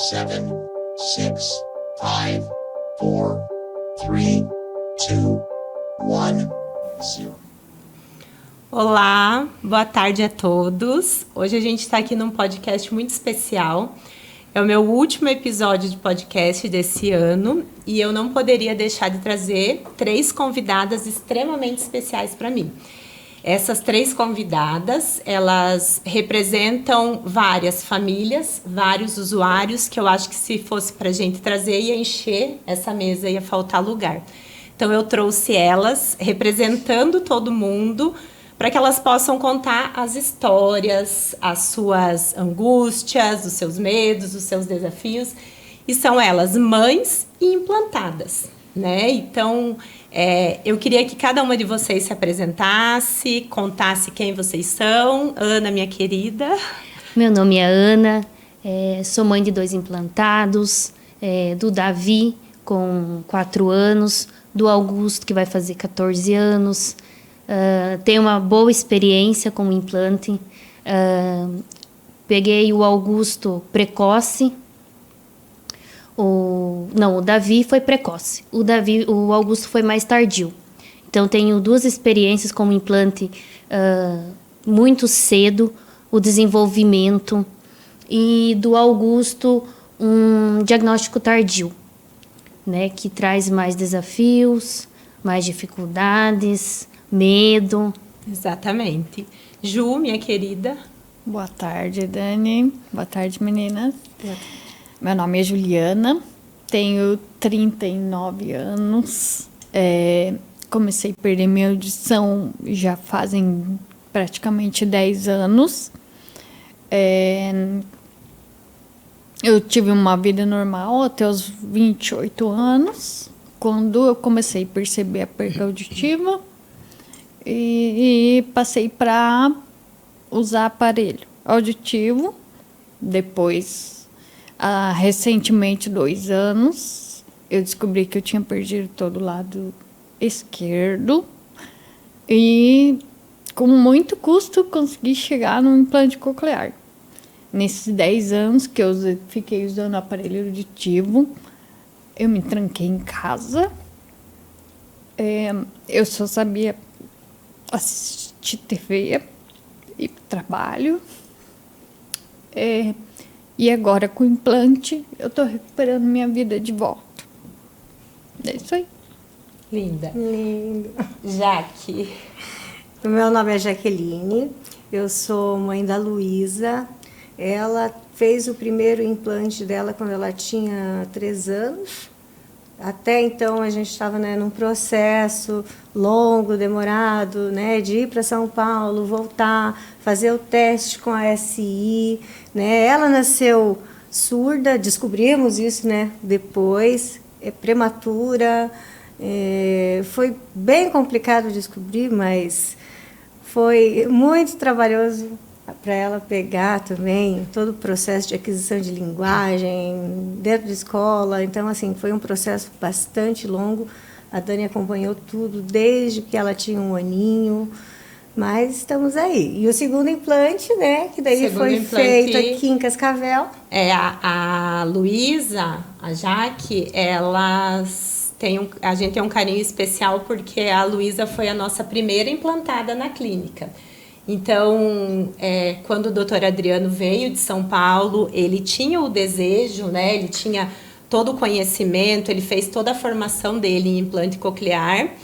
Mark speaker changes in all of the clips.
Speaker 1: 7, 6, 5, 4, 3, 2, 1, 0.
Speaker 2: Olá, boa tarde a todos. Hoje a gente está aqui num podcast muito especial. É o meu último episódio de podcast desse ano e eu não poderia deixar de trazer 3 convidadas extremamente especiais para mim. Essas 3 convidadas, elas representam várias famílias, vários usuários, que eu acho que se fosse para a gente trazer, ia encher essa mesa, ia faltar lugar. Então eu trouxe elas representando todo mundo, para que elas possam contar as histórias, as suas angústias, os seus medos, os seus desafios. E são elas mães e implantadas, né? Então, eu queria que cada uma de vocês se apresentasse, contasse quem vocês são. Ana, minha querida.
Speaker 3: Meu nome é Ana, sou mãe de 2 implantados, do Davi, com 4 anos, do Augusto, que vai fazer 14 anos. Tenho uma boa experiência com o implante. Peguei o Augusto precoce. O Davi foi precoce. O Augusto foi mais tardio. Então, tenho 2 experiências com o implante muito cedo, o desenvolvimento, e do Augusto, um diagnóstico tardio, né, que traz mais desafios, mais dificuldades, medo.
Speaker 2: Exatamente. Ju, minha querida.
Speaker 4: Boa tarde, Dani. Boa tarde, meninas. Meu nome é Juliana, tenho 39 anos. Comecei a perder minha audição já fazem praticamente 10 anos. Eu tive uma vida normal até os 28 anos, quando eu comecei a perceber a perda auditiva e passei para usar aparelho auditivo. Depois, recentemente, 2 anos, eu descobri que eu tinha perdido todo o lado esquerdo e, com muito custo, consegui chegar no implante coclear. Nesses 10 anos que eu fiquei usando aparelho auditivo, eu me tranquei em casa. Eu só sabia assistir TV, ir para o trabalho. E agora, com o implante, eu estou recuperando minha vida de volta. É isso aí.
Speaker 2: Linda.
Speaker 5: Lindo.
Speaker 2: Jaque.
Speaker 5: O meu nome é Jaqueline, eu sou mãe da Luísa. Ela fez o primeiro implante dela quando ela tinha 3 anos. Até então a gente estava, né, num processo longo, demorado, né, de ir para São Paulo, voltar, fazer o teste com a SI. Né. Ela nasceu surda, descobrimos isso, né, depois, prematura. Foi bem complicado descobrir, mas foi muito trabalhoso para ela pegar também todo o processo de aquisição de linguagem dentro de escola. Então, assim, foi um processo bastante longo. A Dani acompanhou tudo desde que ela tinha 1 aninho, mas estamos aí. E o segundo implante, né, que daí foi feito aqui em Cascavel.
Speaker 2: A Luísa, a Jaque, a gente tem um carinho especial porque a Luísa foi a nossa primeira implantada na clínica. Então, quando o doutor Adriano veio de São Paulo, ele tinha o desejo, né? Ele tinha todo o conhecimento, ele fez toda a formação dele em implante coclear.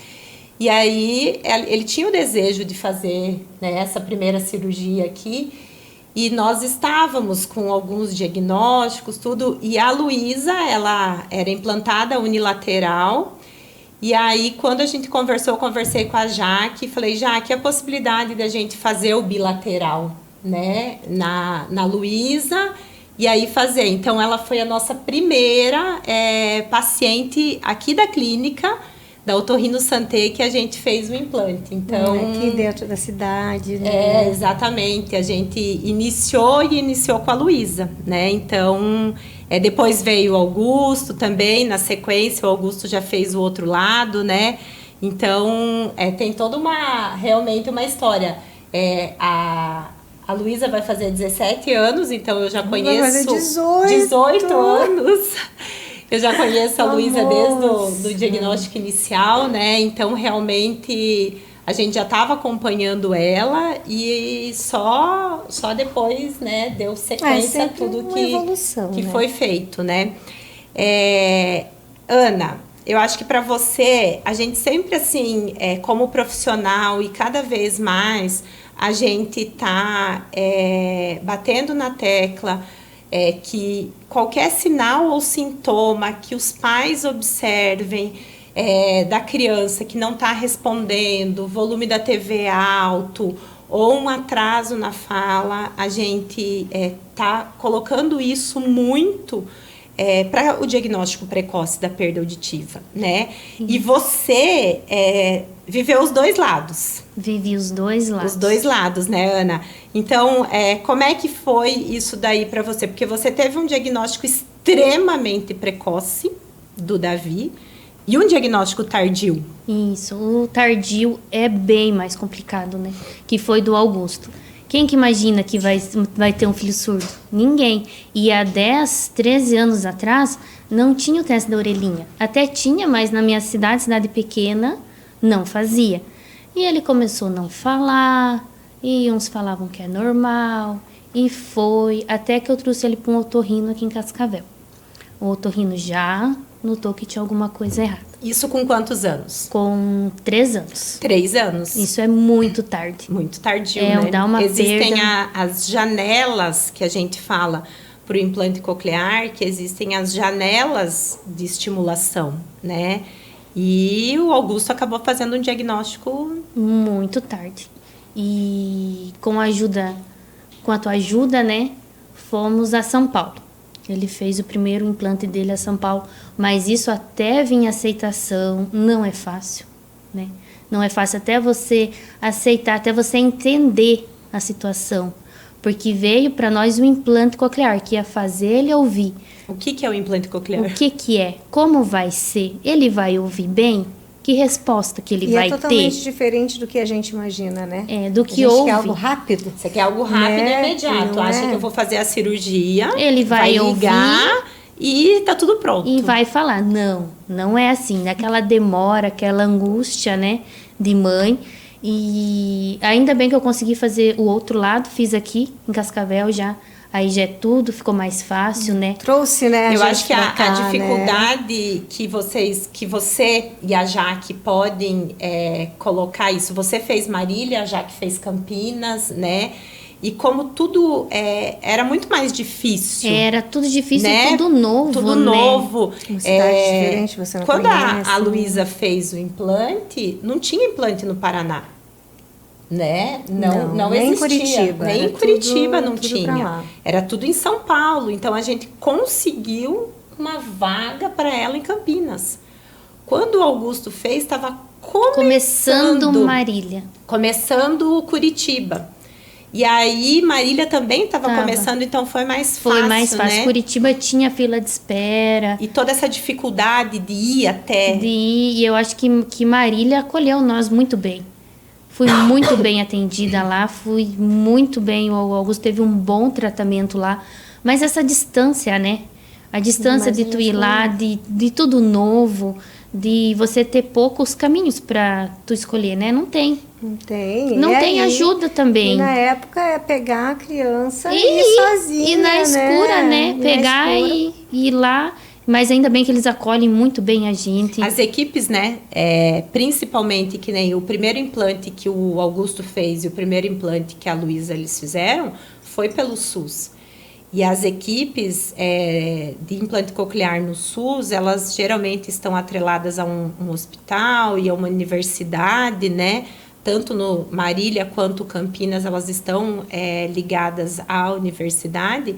Speaker 2: E aí, ele tinha o desejo de fazer, né, essa primeira cirurgia aqui. E nós estávamos com alguns diagnósticos, tudo. E a Luísa, ela era implantada unilateral. E aí, quando a gente conversei com a Jaque, falei, Jaque, a possibilidade da gente fazer o bilateral, né, na Luísa, e aí fazer. Então, ela foi a nossa primeira paciente aqui da clínica, da Otorrino Santé, que a gente fez o implante. Então,
Speaker 5: aqui dentro da cidade, né?
Speaker 2: Exatamente. A gente iniciou com a Luísa, né? Então, depois veio o Augusto também, na sequência, o Augusto já fez o outro lado, né? Então, tem toda realmente uma história. A Luísa vai fazer 17 anos, então eu já
Speaker 5: Vai fazer
Speaker 2: conheço
Speaker 5: 18
Speaker 2: anos. Eu já conheço a Luísa desde
Speaker 5: Nossa.
Speaker 2: do diagnóstico inicial, né? Então, realmente, a gente já estava acompanhando ela e só depois, né, deu sequência a
Speaker 5: sempre
Speaker 2: tudo
Speaker 5: uma
Speaker 2: que
Speaker 5: evolução, né?
Speaker 2: foi feito, né? Ana, eu acho que para você, a gente sempre, assim, como profissional e cada vez mais, a gente tá batendo na tecla que qualquer sinal ou sintoma que os pais observem da criança que não está respondendo, volume da TV alto ou um atraso na fala, a gente está colocando isso muito para o diagnóstico precoce da perda auditiva, né? E você viveu os dois lados.
Speaker 3: Vivi os dois lados.
Speaker 2: Os dois lados, né, Ana? Então, como é que foi isso daí para você? Porque você teve um diagnóstico extremamente precoce do Davi e um diagnóstico tardio.
Speaker 3: Isso, o tardio é bem mais complicado, né? Que foi do Augusto. Quem que imagina que vai ter um filho surdo? Ninguém. E há 10, 13 anos atrás, não tinha o teste da orelhinha. Até tinha, mas na minha cidade pequena, não fazia. E ele começou a não falar, e uns falavam que é normal, e foi, até que eu trouxe ele para um otorrino aqui em Cascavel. O otorrino já notou que tinha alguma coisa errada.
Speaker 2: Isso com quantos anos?
Speaker 3: Com 3 anos.
Speaker 2: 3 anos.
Speaker 3: Isso é muito tarde.
Speaker 2: Muito tardio,
Speaker 3: É,
Speaker 2: né?
Speaker 3: dá uma
Speaker 2: Existem
Speaker 3: perda.
Speaker 2: as janelas que a gente fala para o implante coclear, que existem as janelas de estimulação, né? E o Augusto acabou fazendo um diagnóstico.
Speaker 3: Muito tarde. E com a tua ajuda, né, fomos a São Paulo. Ele fez o primeiro implante dele a São Paulo, mas isso até vir aceitação não é fácil, né? Não é fácil até você aceitar, até você entender a situação, porque veio para nós o implante coclear, que ia fazer ele ouvir.
Speaker 2: O que é o implante coclear?
Speaker 3: O que é? Como vai ser? Ele vai ouvir bem? Que resposta que ele
Speaker 5: E
Speaker 3: vai
Speaker 5: é totalmente
Speaker 3: ter?
Speaker 5: diferente do que a gente imagina, né?
Speaker 3: Do
Speaker 5: A
Speaker 3: que
Speaker 5: gente
Speaker 3: ouve.
Speaker 5: quer algo rápido.
Speaker 2: Você quer algo rápido
Speaker 5: Né?
Speaker 2: e imediato.
Speaker 5: Não
Speaker 2: Acha
Speaker 5: é?
Speaker 2: que eu vou fazer a cirurgia,
Speaker 3: Ele vai
Speaker 2: ligar e tá tudo pronto.
Speaker 3: E vai falar, não é assim, aquela demora, aquela angústia, né, de mãe. E ainda bem que eu consegui fazer o outro lado, fiz aqui em Cascavel já, aí já é tudo, ficou mais fácil, né.
Speaker 5: Trouxe, né?
Speaker 2: Eu
Speaker 5: gente
Speaker 2: acho que
Speaker 5: pra
Speaker 2: a
Speaker 5: cá, né?
Speaker 2: dificuldade que você e a Jaque podem colocar isso. Você fez Marília, a Jaque fez Campinas, né? E como tudo era muito mais difícil.
Speaker 3: Era tudo difícil,
Speaker 2: né?
Speaker 3: tudo novo,
Speaker 2: Tudo
Speaker 3: né.
Speaker 2: novo.
Speaker 5: Uma cidade diferente, você não
Speaker 2: Quando
Speaker 5: conhece,
Speaker 2: a
Speaker 5: né?
Speaker 2: Luísa fez o implante, não tinha implante no Paraná. Né? Não
Speaker 5: nem em
Speaker 2: existia.
Speaker 5: Curitiba,
Speaker 2: Nem
Speaker 5: era
Speaker 2: em Curitiba
Speaker 5: tudo-
Speaker 2: não
Speaker 5: tudo pra
Speaker 2: tinha.
Speaker 5: lá.
Speaker 2: Era tudo em São Paulo. Então a gente conseguiu uma vaga para ela em Campinas. Quando o Augusto fez, estava
Speaker 3: Começando Marília.
Speaker 2: começando Curitiba. E aí Marília também estava
Speaker 3: Tava.
Speaker 2: começando, então foi mais fácil.
Speaker 3: Foi mais fácil.
Speaker 2: Né?
Speaker 3: Curitiba tinha fila de espera.
Speaker 2: E toda essa dificuldade de ir até.
Speaker 3: E eu acho que Marília acolheu nós muito bem. Fui muito bem atendida lá, fui muito bem. O Augusto teve um bom tratamento lá. Mas essa distância, né? A distância
Speaker 5: Mas
Speaker 3: de tu ir lá, de tudo novo, de você ter poucos caminhos para tu escolher, né? Não tem.
Speaker 5: Não tem.
Speaker 3: Não
Speaker 5: E
Speaker 3: tem
Speaker 5: aí,
Speaker 3: ajuda também.
Speaker 5: E na época é pegar a criança e
Speaker 3: E
Speaker 5: ir sozinha,
Speaker 3: e na escura, né?
Speaker 5: E na
Speaker 3: Pegar
Speaker 5: escura.
Speaker 3: e ir lá. Mas ainda bem que eles acolhem muito bem a gente.
Speaker 2: As equipes, né, principalmente que nem o primeiro implante que o Augusto fez e o primeiro implante que a Luísa eles fizeram, foi pelo SUS. E as equipes de implante coclear no SUS, elas geralmente estão atreladas a um hospital e a uma universidade, né? Tanto no Marília quanto Campinas, elas estão ligadas à universidade.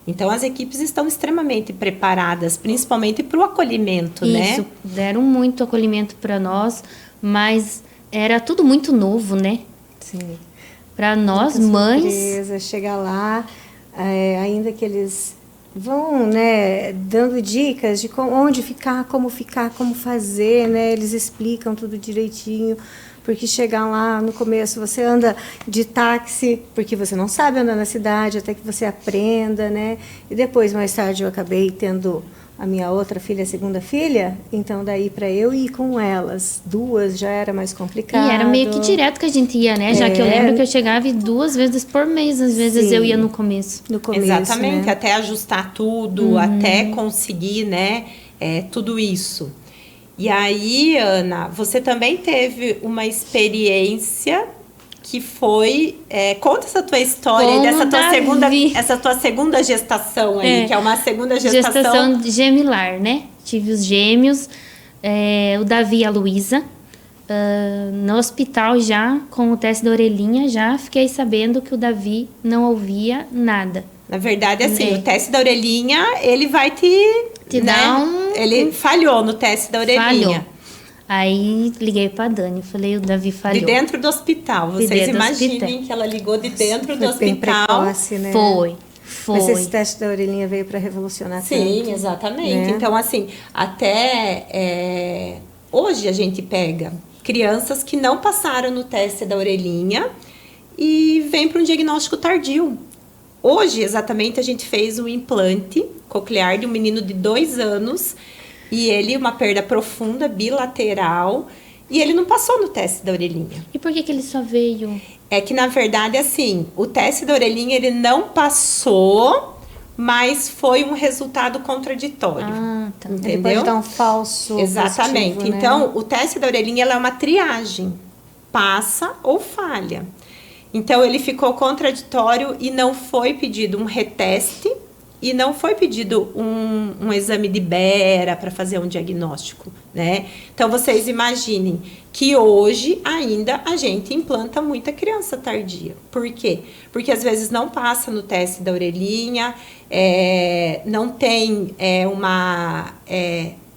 Speaker 2: Então, as equipes estão extremamente preparadas, principalmente para o acolhimento, né?
Speaker 3: Isso, deram muito acolhimento para nós, mas era tudo muito novo, né?
Speaker 5: Sim.
Speaker 3: Para nós,
Speaker 5: Muita
Speaker 3: mães,
Speaker 5: surpresa, chega lá, ainda que eles vão, né, dando dicas de onde ficar, como fazer, né? Eles explicam tudo direitinho. Porque chegar lá no começo, você anda de táxi, porque você não sabe andar na cidade, até que você aprenda, né? E depois, mais tarde, eu acabei tendo a minha outra filha, a segunda filha, então daí para eu ir com elas, duas já era mais complicado.
Speaker 3: E era meio que direto que a gente ia, né? Já que eu lembro que eu chegava 2 vezes por mês, às vezes
Speaker 5: Sim.
Speaker 3: eu ia no começo.
Speaker 5: No começo,
Speaker 2: Exatamente,
Speaker 5: né?
Speaker 2: até ajustar tudo, até conseguir, né, tudo isso. E aí, Ana, você também teve uma experiência que foi... conta essa tua história aí,
Speaker 3: Com
Speaker 2: dessa
Speaker 3: o
Speaker 2: tua
Speaker 3: Davi.
Speaker 2: essa tua segunda gestação aí, que é uma segunda
Speaker 3: Gestação gemilar, né? Tive os gêmeos, o Davi e a Luísa. No hospital já, com o teste da orelhinha, já fiquei sabendo que o Davi não ouvia nada.
Speaker 2: Na verdade, assim,
Speaker 3: É.
Speaker 2: o teste da orelhinha, ele vai te né?
Speaker 3: dar
Speaker 2: Ele falhou no teste da orelhinha.
Speaker 3: Falhou. Aí liguei pra Dani, falei, o Davi falhou.
Speaker 2: De dentro do hospital.
Speaker 3: De
Speaker 2: Vocês
Speaker 3: dentro do
Speaker 2: imaginem
Speaker 3: hospital.
Speaker 2: que ela ligou de dentro do
Speaker 5: Foi bem
Speaker 2: hospital.
Speaker 5: precoce, né?
Speaker 3: Foi.
Speaker 5: Mas esse teste da orelhinha veio para revolucionar
Speaker 2: Sim,
Speaker 5: tanto.
Speaker 2: exatamente.
Speaker 5: né?
Speaker 2: Então, assim, hoje a gente pega crianças que não passaram no teste da orelhinha e vem para um diagnóstico tardio. Hoje, exatamente, a gente fez um implante coclear de um menino de 2 anos e ele, uma perda profunda, bilateral, e ele não passou no teste da orelhinha.
Speaker 3: E por que ele só veio?
Speaker 2: É que, na verdade, assim, o teste da orelhinha, ele não passou, mas foi um resultado contraditório.
Speaker 3: Ah, tá.
Speaker 2: Entendeu?
Speaker 5: Ele pode dar um falso
Speaker 2: Exatamente.
Speaker 5: positivo, né?
Speaker 2: Então, o teste da orelhinha, ela é uma triagem. Passa ou falha. Então, ele ficou contraditório e não foi pedido um reteste e não foi pedido um exame de Bera para fazer um diagnóstico, né? Então, vocês imaginem que hoje ainda a gente implanta muita criança tardia. Por quê? Porque às vezes não passa no teste da orelhinha, não tem uma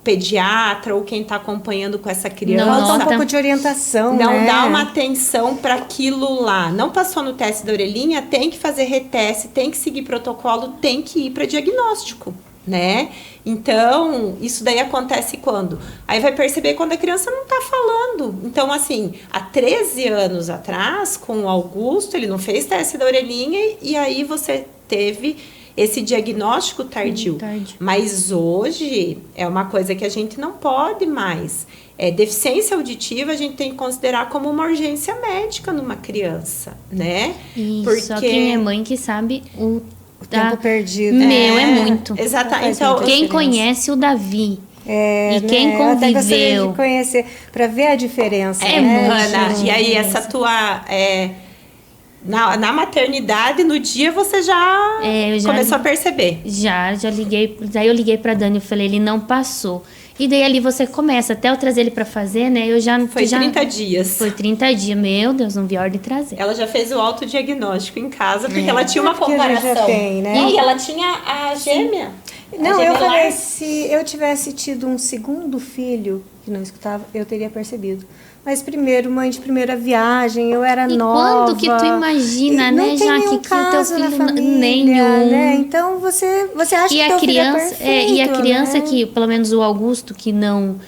Speaker 2: pediatra ou quem está acompanhando com essa criança.
Speaker 3: Não
Speaker 5: Falta um
Speaker 3: nota.
Speaker 5: pouco de orientação,
Speaker 2: Não
Speaker 5: né?
Speaker 2: dá uma atenção para aquilo lá. Não passou no teste da orelhinha, tem que fazer reteste, tem que seguir protocolo, tem que ir para diagnóstico, né? Então, isso daí acontece quando? Aí vai perceber quando a criança não está falando. Então, assim, há 13 anos atrás, com o Augusto, ele não fez teste da orelhinha e aí você teve esse diagnóstico tardio.
Speaker 3: Tardio.
Speaker 2: Mas hoje é uma coisa que a gente não pode mais. Deficiência auditiva a gente tem que considerar como uma urgência médica numa criança, né?
Speaker 3: Isso, só quem é mãe que sabe o
Speaker 5: tempo perdido.
Speaker 3: Meu, é muito.
Speaker 2: Exatamente.
Speaker 5: Faz
Speaker 2: Então,
Speaker 5: muita
Speaker 3: Quem
Speaker 5: diferença.
Speaker 3: conhece o Davi e quem
Speaker 5: Eu até gostaria
Speaker 3: conviveu.
Speaker 5: de conhecer, para ver a diferença.
Speaker 3: É
Speaker 5: né?
Speaker 3: muito.
Speaker 2: Ana, e aí essa tua... na maternidade, no dia, você já,
Speaker 3: Eu já
Speaker 2: começou a perceber.
Speaker 3: Já liguei. Daí eu liguei pra Dani e falei, ele não passou. E daí ali você começa, até eu trazer ele pra fazer, né? Eu já
Speaker 2: Foi 30 dias.
Speaker 3: Foi 30 dias. Meu Deus, não vi a hora de trazer.
Speaker 2: Ela já fez o autodiagnóstico em casa, porque ela tinha uma
Speaker 5: Porque a gente
Speaker 2: comparação.
Speaker 5: já tem, né?
Speaker 2: E ela tinha a gêmea.
Speaker 5: Não,
Speaker 2: a
Speaker 5: eu
Speaker 2: gemelar.
Speaker 5: falei, se eu tivesse tido um segundo filho que não escutava, eu teria percebido. Mas primeiro, mãe de primeira viagem, eu era
Speaker 3: E
Speaker 5: nova.
Speaker 3: quando que tu imagina,
Speaker 5: e
Speaker 3: né,
Speaker 5: não tem
Speaker 3: Jaque,
Speaker 5: nenhum
Speaker 3: que o teu
Speaker 5: caso na
Speaker 3: filho
Speaker 5: família,
Speaker 3: nenhum.
Speaker 5: né? Então você acha
Speaker 3: E
Speaker 5: que
Speaker 3: a
Speaker 5: teu
Speaker 3: criança,
Speaker 5: filho é perfeito,
Speaker 3: e a criança
Speaker 5: né?
Speaker 3: que, pelo menos o Augusto, que não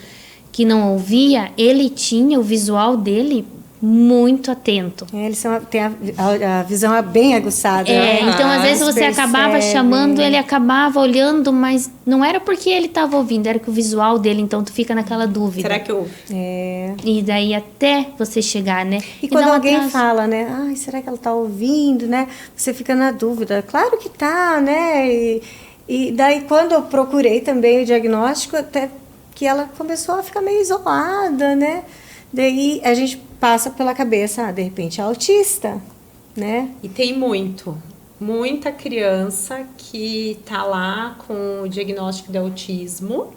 Speaker 3: ouvia, ele tinha o visual dele muito atento.
Speaker 5: Eles têm a visão bem aguçada. né?
Speaker 3: Então, às vezes,
Speaker 5: Eles
Speaker 3: você acabava
Speaker 5: percebem.
Speaker 3: chamando, ele acabava olhando, mas não era porque ele estava ouvindo, era que o visual dele, então tu fica naquela dúvida.
Speaker 2: Será que eu...
Speaker 3: E daí até você chegar, né?
Speaker 5: E quando
Speaker 3: dá um
Speaker 5: alguém
Speaker 3: atraso.
Speaker 5: fala, né? Ai, será que ela tá ouvindo, né? Você fica na dúvida. Claro que tá, né? E daí, quando eu procurei também o diagnóstico, até que ela começou a ficar meio isolada, né? Daí a gente passa pela cabeça, de repente, é autista, né?
Speaker 2: E tem muita criança que tá lá com o diagnóstico de autismo,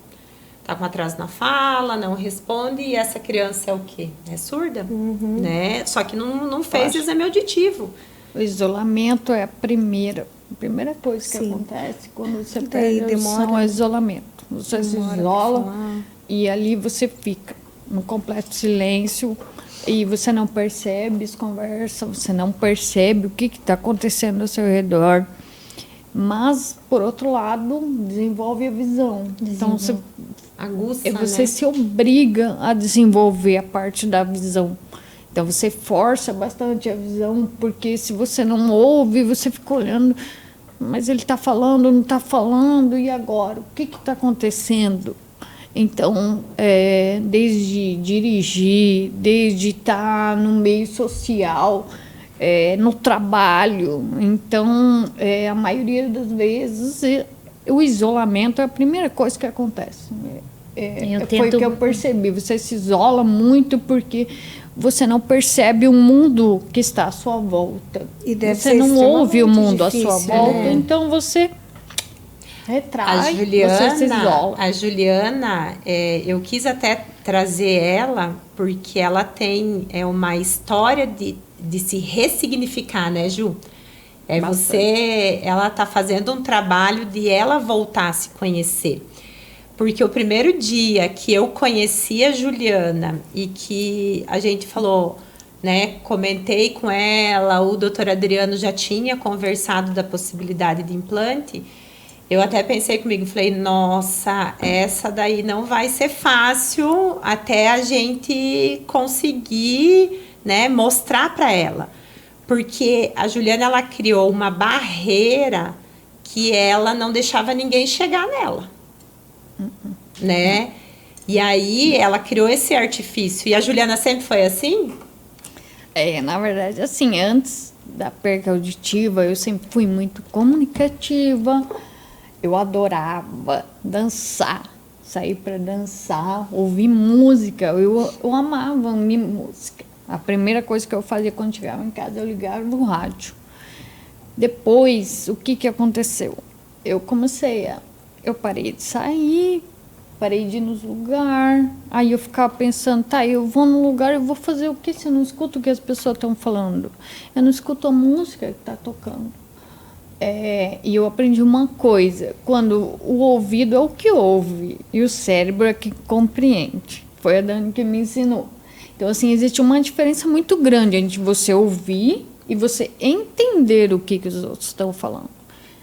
Speaker 2: tá com atraso na fala, não responde, e essa criança é o quê? É surda, né? Só que não fez exame auditivo.
Speaker 4: O isolamento é a primeira coisa que
Speaker 5: Sim.
Speaker 4: acontece quando você
Speaker 5: Daí
Speaker 4: perde a audição,
Speaker 5: demora.
Speaker 4: é o isolamento. Você se
Speaker 5: Demora pra
Speaker 4: isola
Speaker 5: falar.
Speaker 4: e ali você fica no completo silêncio e você não percebe as conversas, você não percebe o que está acontecendo ao seu redor. Mas, por outro lado, desenvolve a visão. Então,
Speaker 2: Aguça,
Speaker 4: você
Speaker 2: né?
Speaker 4: se obriga a desenvolver a parte da visão. Então, você força bastante a visão, porque se você não ouve, você fica olhando, mas ele está falando, não está falando, e agora? O que está acontecendo? Então, desde dirigir, desde estar no meio social, no trabalho. Então, a maioria das vezes, o isolamento é a primeira coisa que acontece. Foi o que eu percebi. Você se isola muito porque você não percebe o mundo que está à sua volta.
Speaker 5: E deve
Speaker 4: você
Speaker 5: ser
Speaker 4: não ouve o
Speaker 5: extremamente
Speaker 4: mundo à sua
Speaker 5: difícil,
Speaker 4: volta,
Speaker 5: né?
Speaker 4: então você retrai, você se isola.
Speaker 2: A Juliana, eu quis até trazer ela porque ela tem uma história de se ressignificar, né, Ju? Ela está fazendo um trabalho de ela voltar a se conhecer. Porque o primeiro dia que eu conheci a Juliana e que a gente falou, né, comentei com ela, o doutor Adriano já tinha conversado da possibilidade de implante, eu até pensei comigo, falei, nossa, essa daí não vai ser fácil até a gente conseguir, né, mostrar para ela. Porque a Juliana, ela criou uma barreira que ela não deixava ninguém chegar nela. Né? E aí ela criou esse artifício. E a Juliana sempre foi assim?
Speaker 4: Na verdade, assim, antes da perca auditiva, eu sempre fui muito comunicativa. Eu adorava dançar, sair para dançar, ouvir música. Eu amava ouvir música. A primeira coisa que eu fazia quando chegava em casa, eu ligava o rádio. Depois, o que aconteceu? Eu parei de sair, parei de ir nos lugares. Aí eu ficava pensando, eu vou no lugar, eu vou fazer o quê se eu não escuto o que as pessoas estão falando? Eu não escuto a música que está tocando. E eu aprendi uma coisa, quando o ouvido é o que ouve e o cérebro é que compreende. Foi a Dani que me ensinou. Então, assim, existe uma diferença muito grande entre você ouvir e você entender o que os outros estão falando.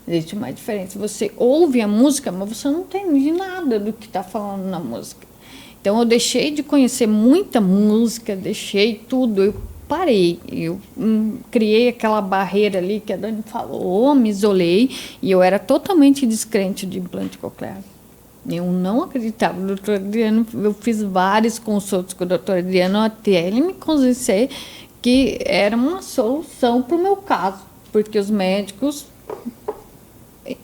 Speaker 4: Existe uma diferença. Você ouve a música, mas você não entende nada do que está falando na música. Então, eu deixei de conhecer muita música, deixei tudo, eu parei. Eu criei aquela barreira ali que a Dani falou, me isolei, e eu era totalmente descrente de implante coclear. Eu não acreditava. O doutor Adriano, eu fiz vários consultas com o doutor Adriano até ele me convencer que era uma solução para o meu caso, porque os médicos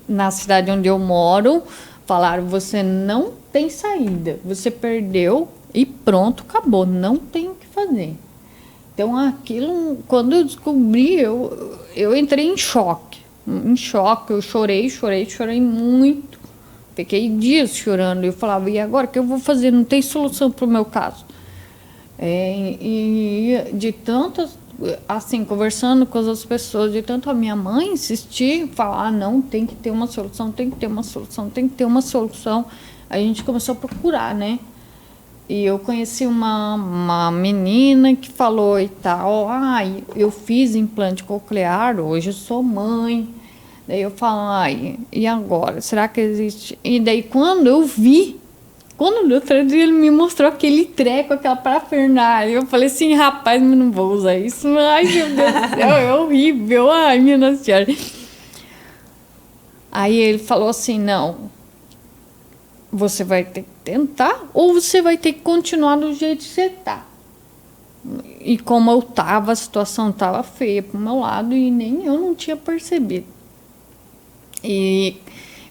Speaker 4: na cidade onde eu moro falaram, você não tem saída, você perdeu e pronto, acabou, não tem o que fazer. Então, aquilo, quando eu descobri, eu entrei em choque, eu chorei muito. Fiquei dias chorando. Eu falava, e agora o que eu vou fazer? Não tem solução para o meu caso. E de tantas, assim, conversando com as outras pessoas, de tanto a minha mãe insistir, falar, não, tem que ter uma solução, tem que ter uma solução, tem que ter uma solução. A gente começou a procurar, né? E eu conheci uma menina que falou e tal, eu fiz implante coclear, hoje eu sou mãe. Daí eu falo, e agora? Será que existe? E daí quando o doutor Adriano me mostrou aquele treco, aquela parafernália, eu falei assim, rapaz, mas não vou usar isso. Ai, meu Deus do céu, é horrível. Ai, minha Nossa Senhora. Aí ele falou assim, não, você vai ter que tentar ou você vai ter que continuar do jeito que você está. E como eu estava, a situação estava feia para o meu lado e nem eu não tinha percebido. E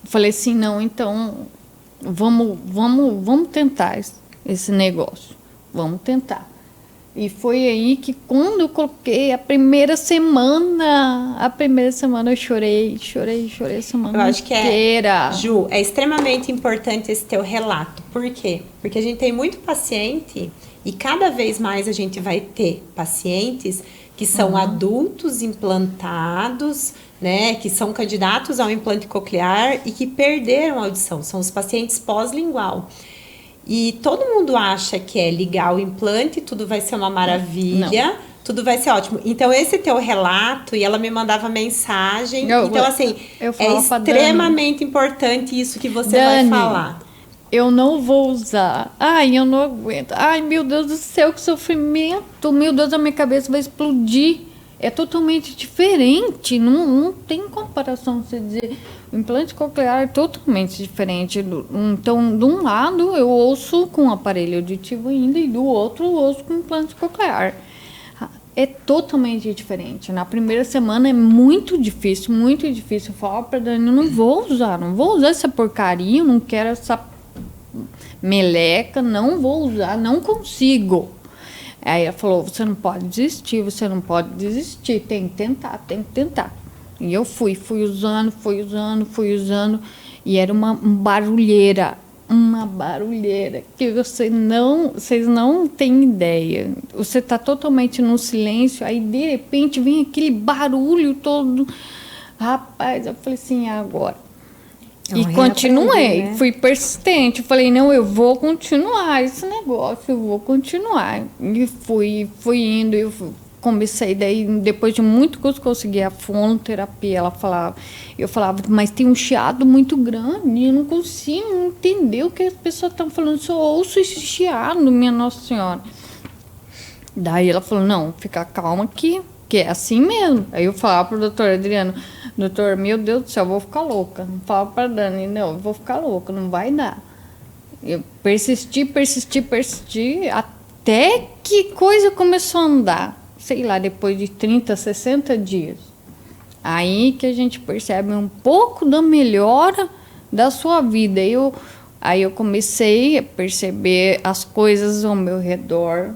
Speaker 4: eu falei assim, não, então vamos tentar esse negócio, vamos tentar. E foi aí que quando eu coloquei a primeira semana eu chorei a semana
Speaker 2: Eu acho
Speaker 4: inteira.
Speaker 2: Ju, é extremamente importante esse teu relato. Por quê? Porque a gente tem muito paciente e cada vez mais a gente vai ter pacientes que são adultos implantados, né, que são candidatos ao implante coclear e que perderam a audição. São os pacientes pós-lingual. E todo mundo acha que é ligar o implante, tudo vai ser uma maravilha, tudo vai ser ótimo. Então, esse teu relato, e ela me mandava mensagem. Então, assim,
Speaker 4: eu
Speaker 2: é
Speaker 4: falava pra
Speaker 2: extremamente importante isso que você
Speaker 4: Dani,
Speaker 2: vai falar.
Speaker 4: eu não vou usar. Ai, eu não aguento. Ai, meu Deus do céu, que sofrimento. Meu Deus, a minha cabeça vai explodir. É totalmente diferente. Não tem comparação. Você dizer, o implante coclear é totalmente diferente. Então, de um lado, eu ouço com aparelho auditivo ainda, e do outro, eu ouço com implante coclear. É totalmente diferente. Na primeira semana é muito difícil, muito difícil. Eu falo para Dani, não vou usar essa porcaria, eu não quero essa meleca, não vou usar, não consigo. Aí ela falou, você não pode desistir, tem que tentar. E eu fui usando, e era uma barulheira que vocês não têm ideia. Você está totalmente no silêncio, aí de repente vem aquele barulho todo. Rapaz, eu falei assim, agora.
Speaker 5: É um
Speaker 4: E continuei,
Speaker 5: reaprender, né?
Speaker 4: fui persistente. Falei, não, eu vou continuar esse negócio, eu vou continuar. E fui indo, comecei, daí depois de muito que eu consegui a fonoterapia, eu falava, mas tem um chiado muito grande, eu não consigo entender o que as pessoas estão falando, só ouço esse chiado, minha Nossa Senhora. Daí ela falou, não, fica calma que é assim mesmo. Aí eu falava pro doutor Adriano, doutor, meu Deus do céu, eu vou ficar louca. Falava pra Dani, não, eu vou ficar louca, não vai dar. Eu persisti, até que coisa começou a andar. Sei lá, depois de 30, 60 dias. Aí que a gente percebe um pouco da melhora da sua vida. Aí eu comecei a perceber as coisas ao meu redor.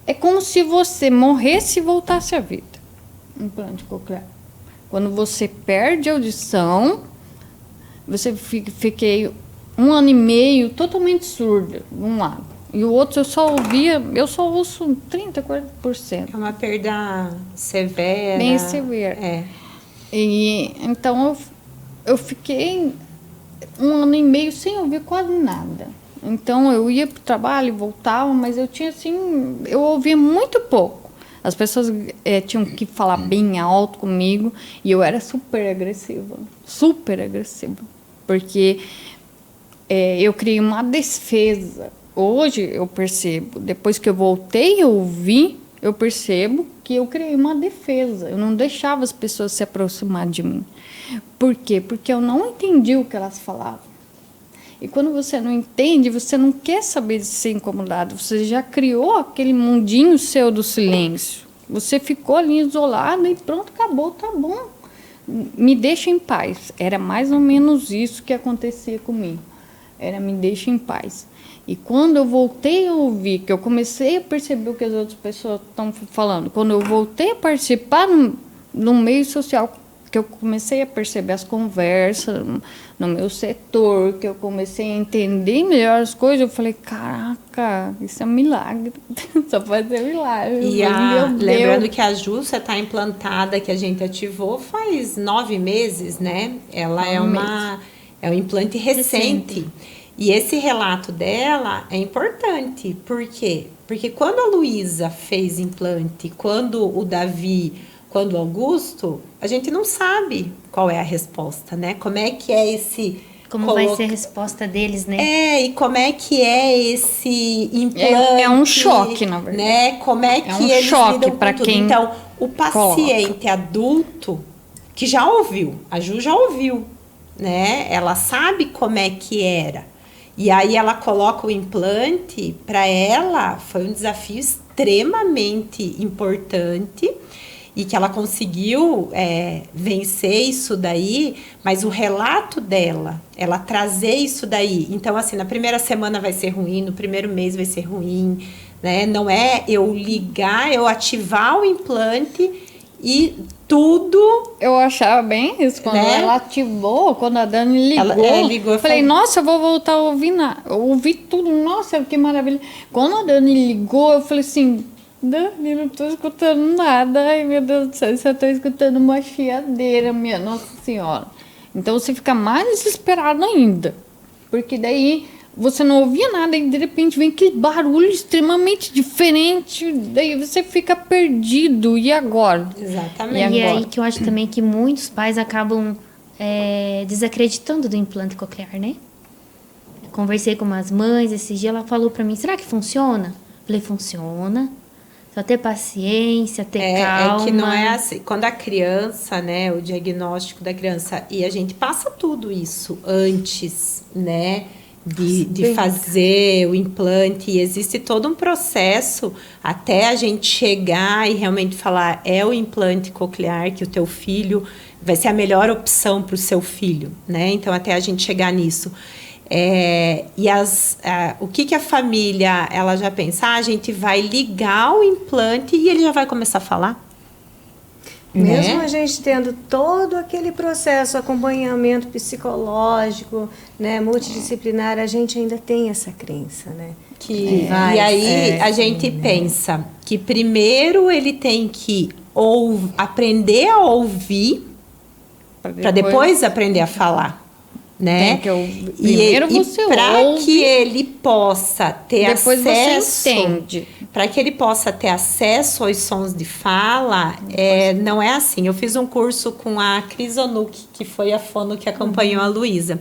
Speaker 4: É como se você morresse e voltasse à vida. Implante coclear. Quando você perde a audição, fiquei 1 ano e meio totalmente surda, de um lado. E o outro eu só ouço 30%, 40%.
Speaker 2: É uma perda severa.
Speaker 4: Bem severa.
Speaker 2: É.
Speaker 4: E então eu fiquei 1 ano e meio sem ouvir quase nada. Então eu ia para o trabalho e voltava, mas eu ouvia muito pouco. As pessoas tinham que falar bem alto comigo e eu era super agressiva. Porque eu criei uma defesa. Hoje eu percebo, depois que eu voltei a ouvir, eu percebo que eu criei uma defesa. Eu não deixava as pessoas se aproximar de mim. Por quê? Porque eu não entendi o que elas falavam. E quando você não entende, você não quer saber de ser incomodado. Você já criou aquele mundinho seu do silêncio. Você ficou ali isolado e pronto, acabou, tá bom. Me deixa em paz. Era mais ou menos isso que acontecia comigo. Era me deixa em paz. E quando eu voltei a ouvir, que eu comecei a perceber o que as outras pessoas estão falando, quando eu voltei a participar no meio social, que eu comecei a perceber as conversas no meu setor, que eu comecei a entender melhor as coisas, eu falei, caraca, isso é um milagre, só pode ser milagre.
Speaker 2: E
Speaker 4: Meu Deus.
Speaker 2: lembrando que a Júcia está implantada, que a gente ativou faz 9 meses, né? Ela é um implante recente. E esse relato dela é importante. Por quê? Porque quando a Luísa fez implante, quando o Davi, quando o Augusto, a gente não sabe qual é a resposta, né? Como é que é esse...
Speaker 3: Como vai ser a resposta deles, né?
Speaker 2: E como é que é esse implante?
Speaker 4: É um choque, na verdade.
Speaker 2: Né? Como é que
Speaker 4: um
Speaker 2: eles
Speaker 4: choque
Speaker 2: lidam com
Speaker 4: pra
Speaker 2: tudo?
Speaker 4: quem
Speaker 2: Então, o paciente adulto, que já ouviu, a Ju já ouviu, né? Ela sabe como é que era. E aí ela coloca o implante, para ela foi um desafio extremamente importante e que ela conseguiu vencer isso daí, mas o relato dela, ela trazer isso daí. Então, assim, na primeira semana vai ser ruim, no primeiro mês vai ser ruim, né? Não é eu ligar, eu ativar o implante e tudo...
Speaker 4: Eu achava bem isso, quando
Speaker 2: né?
Speaker 4: ela ativou, quando a Dani ligou,
Speaker 2: Ela ligou,
Speaker 4: eu falei, nossa, eu vou voltar a ouvir, ouvi tudo, nossa, que maravilha. Quando a Dani ligou, eu falei assim, Dani, não tô escutando nada, ai meu Deus do céu, só tô escutando uma chiadeira, minha Nossa Senhora. Então você fica mais desesperado ainda, porque daí você não ouvia nada e de repente vem aquele barulho extremamente diferente, daí você fica perdido. E agora?
Speaker 2: Exatamente.
Speaker 3: E
Speaker 4: agora?
Speaker 3: aí que eu acho também que muitos pais acabam desacreditando do implante coclear, né? Conversei com umas mães esses dias, ela falou pra mim, será que funciona? Falei, funciona. Só ter paciência, ter calma.
Speaker 2: É que não é assim. Quando a criança, né, o diagnóstico da criança, e a gente passa tudo isso antes, né, de fazer o implante, e existe todo um processo até a gente chegar e realmente falar, é o implante coclear que o teu filho vai ser a melhor opção para o seu filho, né? Então, até a gente chegar nisso. O que a família ela já pensa? A gente vai ligar o implante e ele já vai começar a falar?
Speaker 5: Mesmo
Speaker 2: Né?
Speaker 5: a gente tendo todo aquele processo, acompanhamento psicológico, né, multidisciplinar, a gente ainda tem essa crença, né?
Speaker 2: E aí a gente pensa que primeiro ele tem que aprender a ouvir para depois aprender a falar. Né?
Speaker 4: Tem que ouvir. Primeiro você
Speaker 2: para
Speaker 4: ouve,
Speaker 2: que ele possa ter
Speaker 4: depois
Speaker 2: acesso,
Speaker 4: você entende.
Speaker 2: para que ele possa ter acesso aos sons de fala, não é assim. Eu fiz um curso com a Cris Onuck, que foi a fono que acompanhou a Luísa.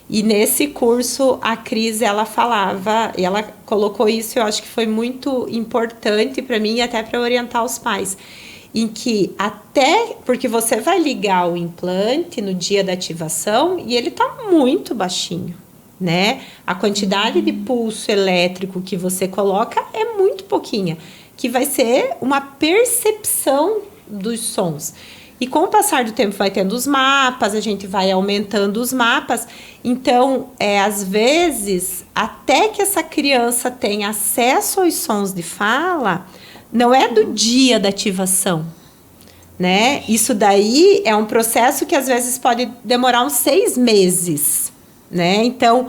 Speaker 2: E nesse curso a Cris ela falava, e ela colocou isso, eu acho que foi muito importante para mim e até para orientar os pais. Em que porque você vai ligar o implante no dia da ativação e ele está muito baixinho, né? A quantidade de pulso elétrico que você coloca é muito pouquinha, que vai ser uma percepção dos sons. E com o passar do tempo vai tendo os mapas, a gente vai aumentando os mapas. Então, às vezes, até que essa criança tenha acesso aos sons de fala, não é do dia da ativação, né? Isso daí é um processo que às vezes pode demorar uns 6 meses, né? Então,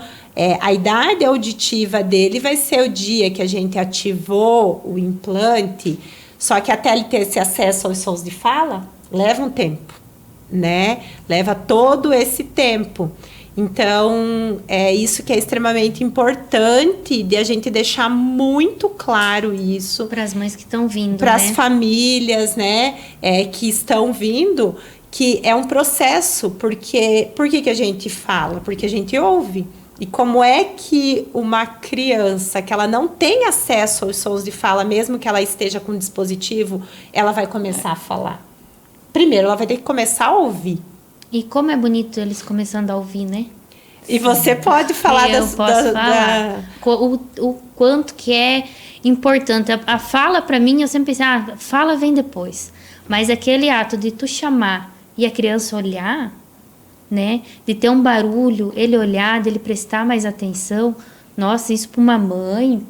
Speaker 2: a idade auditiva dele vai ser o dia que a gente ativou o implante, só que até ele ter esse acesso aos sons de fala, leva um tempo, né? Leva todo esse tempo. Então, é isso que é extremamente importante de a gente deixar muito claro isso.
Speaker 3: Para as mães que estão vindo,
Speaker 2: Para
Speaker 3: né?
Speaker 2: as famílias, né, que estão vindo, que é um processo, porque... Por que a gente fala? Porque a gente ouve. E como é que uma criança que ela não tem acesso aos sons de fala, mesmo que ela esteja com um dispositivo, ela vai começar a falar? Primeiro, ela vai ter que começar a ouvir.
Speaker 3: E como é bonito eles começando a ouvir, né?
Speaker 2: E você pode falar
Speaker 3: Eu posso falar o quanto que é importante. A fala, para mim, eu sempre pensei, fala vem depois. Mas aquele ato de tu chamar e a criança olhar, né? De ter um barulho, ele olhar, dele prestar mais atenção. Nossa, isso para uma mãe,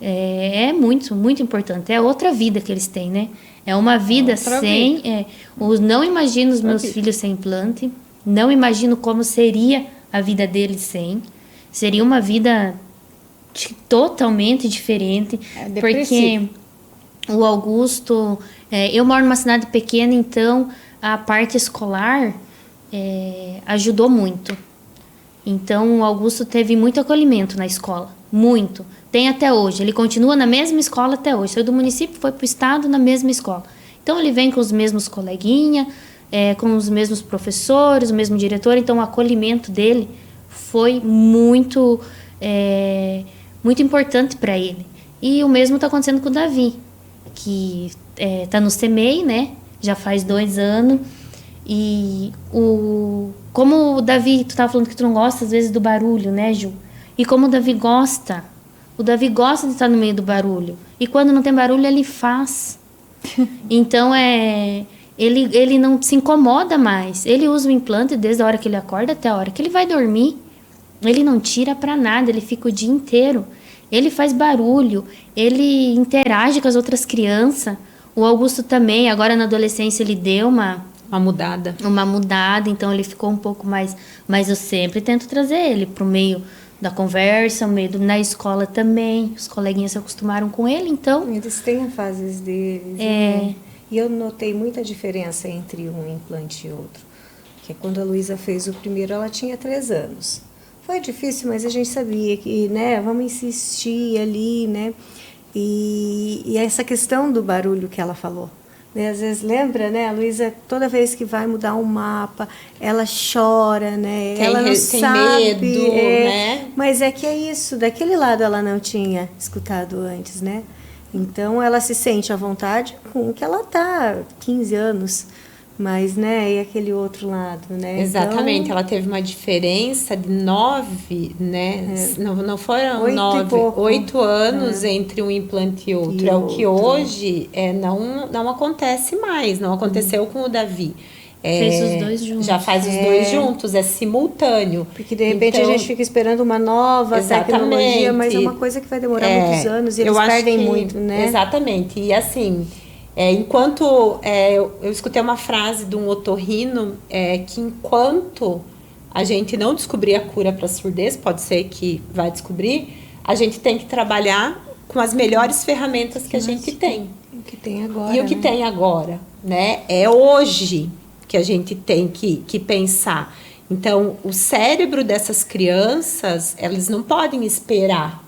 Speaker 3: é muito, muito importante. É outra vida que eles têm, né? É uma vida sem... não imagino os meus filhos sem implante. Não imagino como seria a vida deles sem. Seria uma vida totalmente diferente. Porque o Augusto... eu moro numa cidade pequena, então a parte escolar ajudou muito. Então o Augusto teve muito acolhimento na escola. Muito. Tem até hoje. Ele continua na mesma escola até hoje. Saiu do município, foi para o estado, na mesma escola. Então, ele vem com os mesmos coleguinhas, com os mesmos professores, o mesmo diretor. Então, o acolhimento dele foi muito, muito importante para ele. E o mesmo está acontecendo com o Davi, que está no CEMEI, né? Já faz 2 anos. E como o Davi, tu estava falando que tu não gosta, às vezes, do barulho, né, Ju? E como o Davi gosta de estar no meio do barulho. E quando não tem barulho, ele faz. Então, ele não se incomoda mais. Ele usa o implante desde a hora que ele acorda até a hora que ele vai dormir. Ele não tira para nada, ele fica o dia inteiro. Ele faz barulho, ele interage com as outras crianças. O Augusto também, agora na adolescência, ele deu uma
Speaker 2: mudada.
Speaker 3: Uma mudada, então ele ficou um pouco mais... Mas eu sempre tento trazer ele para o meio da conversa, na escola também. Os coleguinhas se acostumaram com ele, então...
Speaker 5: Eles têm as fases deles. Né? E eu notei muita diferença entre um implante e outro. Que quando a Luísa fez o primeiro, ela tinha 3 anos. Foi difícil, mas a gente sabia que, né, vamos insistir ali, né? E essa questão do barulho que ela falou, né? Às vezes lembra, né, a Luísa, toda vez que vai mudar um mapa, ela chora, né? Ela não
Speaker 2: tem
Speaker 5: sabe,
Speaker 2: medo, né?
Speaker 5: mas é que é isso, daquele lado ela não tinha escutado antes, né? Então ela se sente à vontade com o que ela tá, 15 anos. Mas, né, e aquele outro lado, né?
Speaker 2: Exatamente,
Speaker 5: Então,
Speaker 2: ela teve uma diferença de 9, né? Não foram
Speaker 5: 8 e
Speaker 2: 9,
Speaker 5: pouco.
Speaker 2: 8 anos entre um implante e outro.
Speaker 5: E
Speaker 2: É o que
Speaker 5: outro.
Speaker 2: hoje não acontece mais, não aconteceu com o Davi.
Speaker 3: Fez os dois juntos.
Speaker 2: Já faz os dois juntos, é simultâneo.
Speaker 5: porque de repente
Speaker 2: Então,
Speaker 5: a gente fica esperando uma nova tecnologia, mas é uma coisa que vai demorar muitos anos e eles
Speaker 2: acho
Speaker 5: perdem
Speaker 2: que-
Speaker 5: muito, né?
Speaker 2: Exatamente. E assim, eu escutei uma frase de um otorrino que enquanto a gente não descobrir a cura para a surdez, pode ser que vai descobrir, a gente tem que trabalhar com as melhores ferramentas que a gente tem.
Speaker 5: O que tem agora.
Speaker 2: E o que
Speaker 5: né?
Speaker 2: tem agora, né? É hoje que a gente tem que pensar. Então, o cérebro dessas crianças, eles não podem esperar,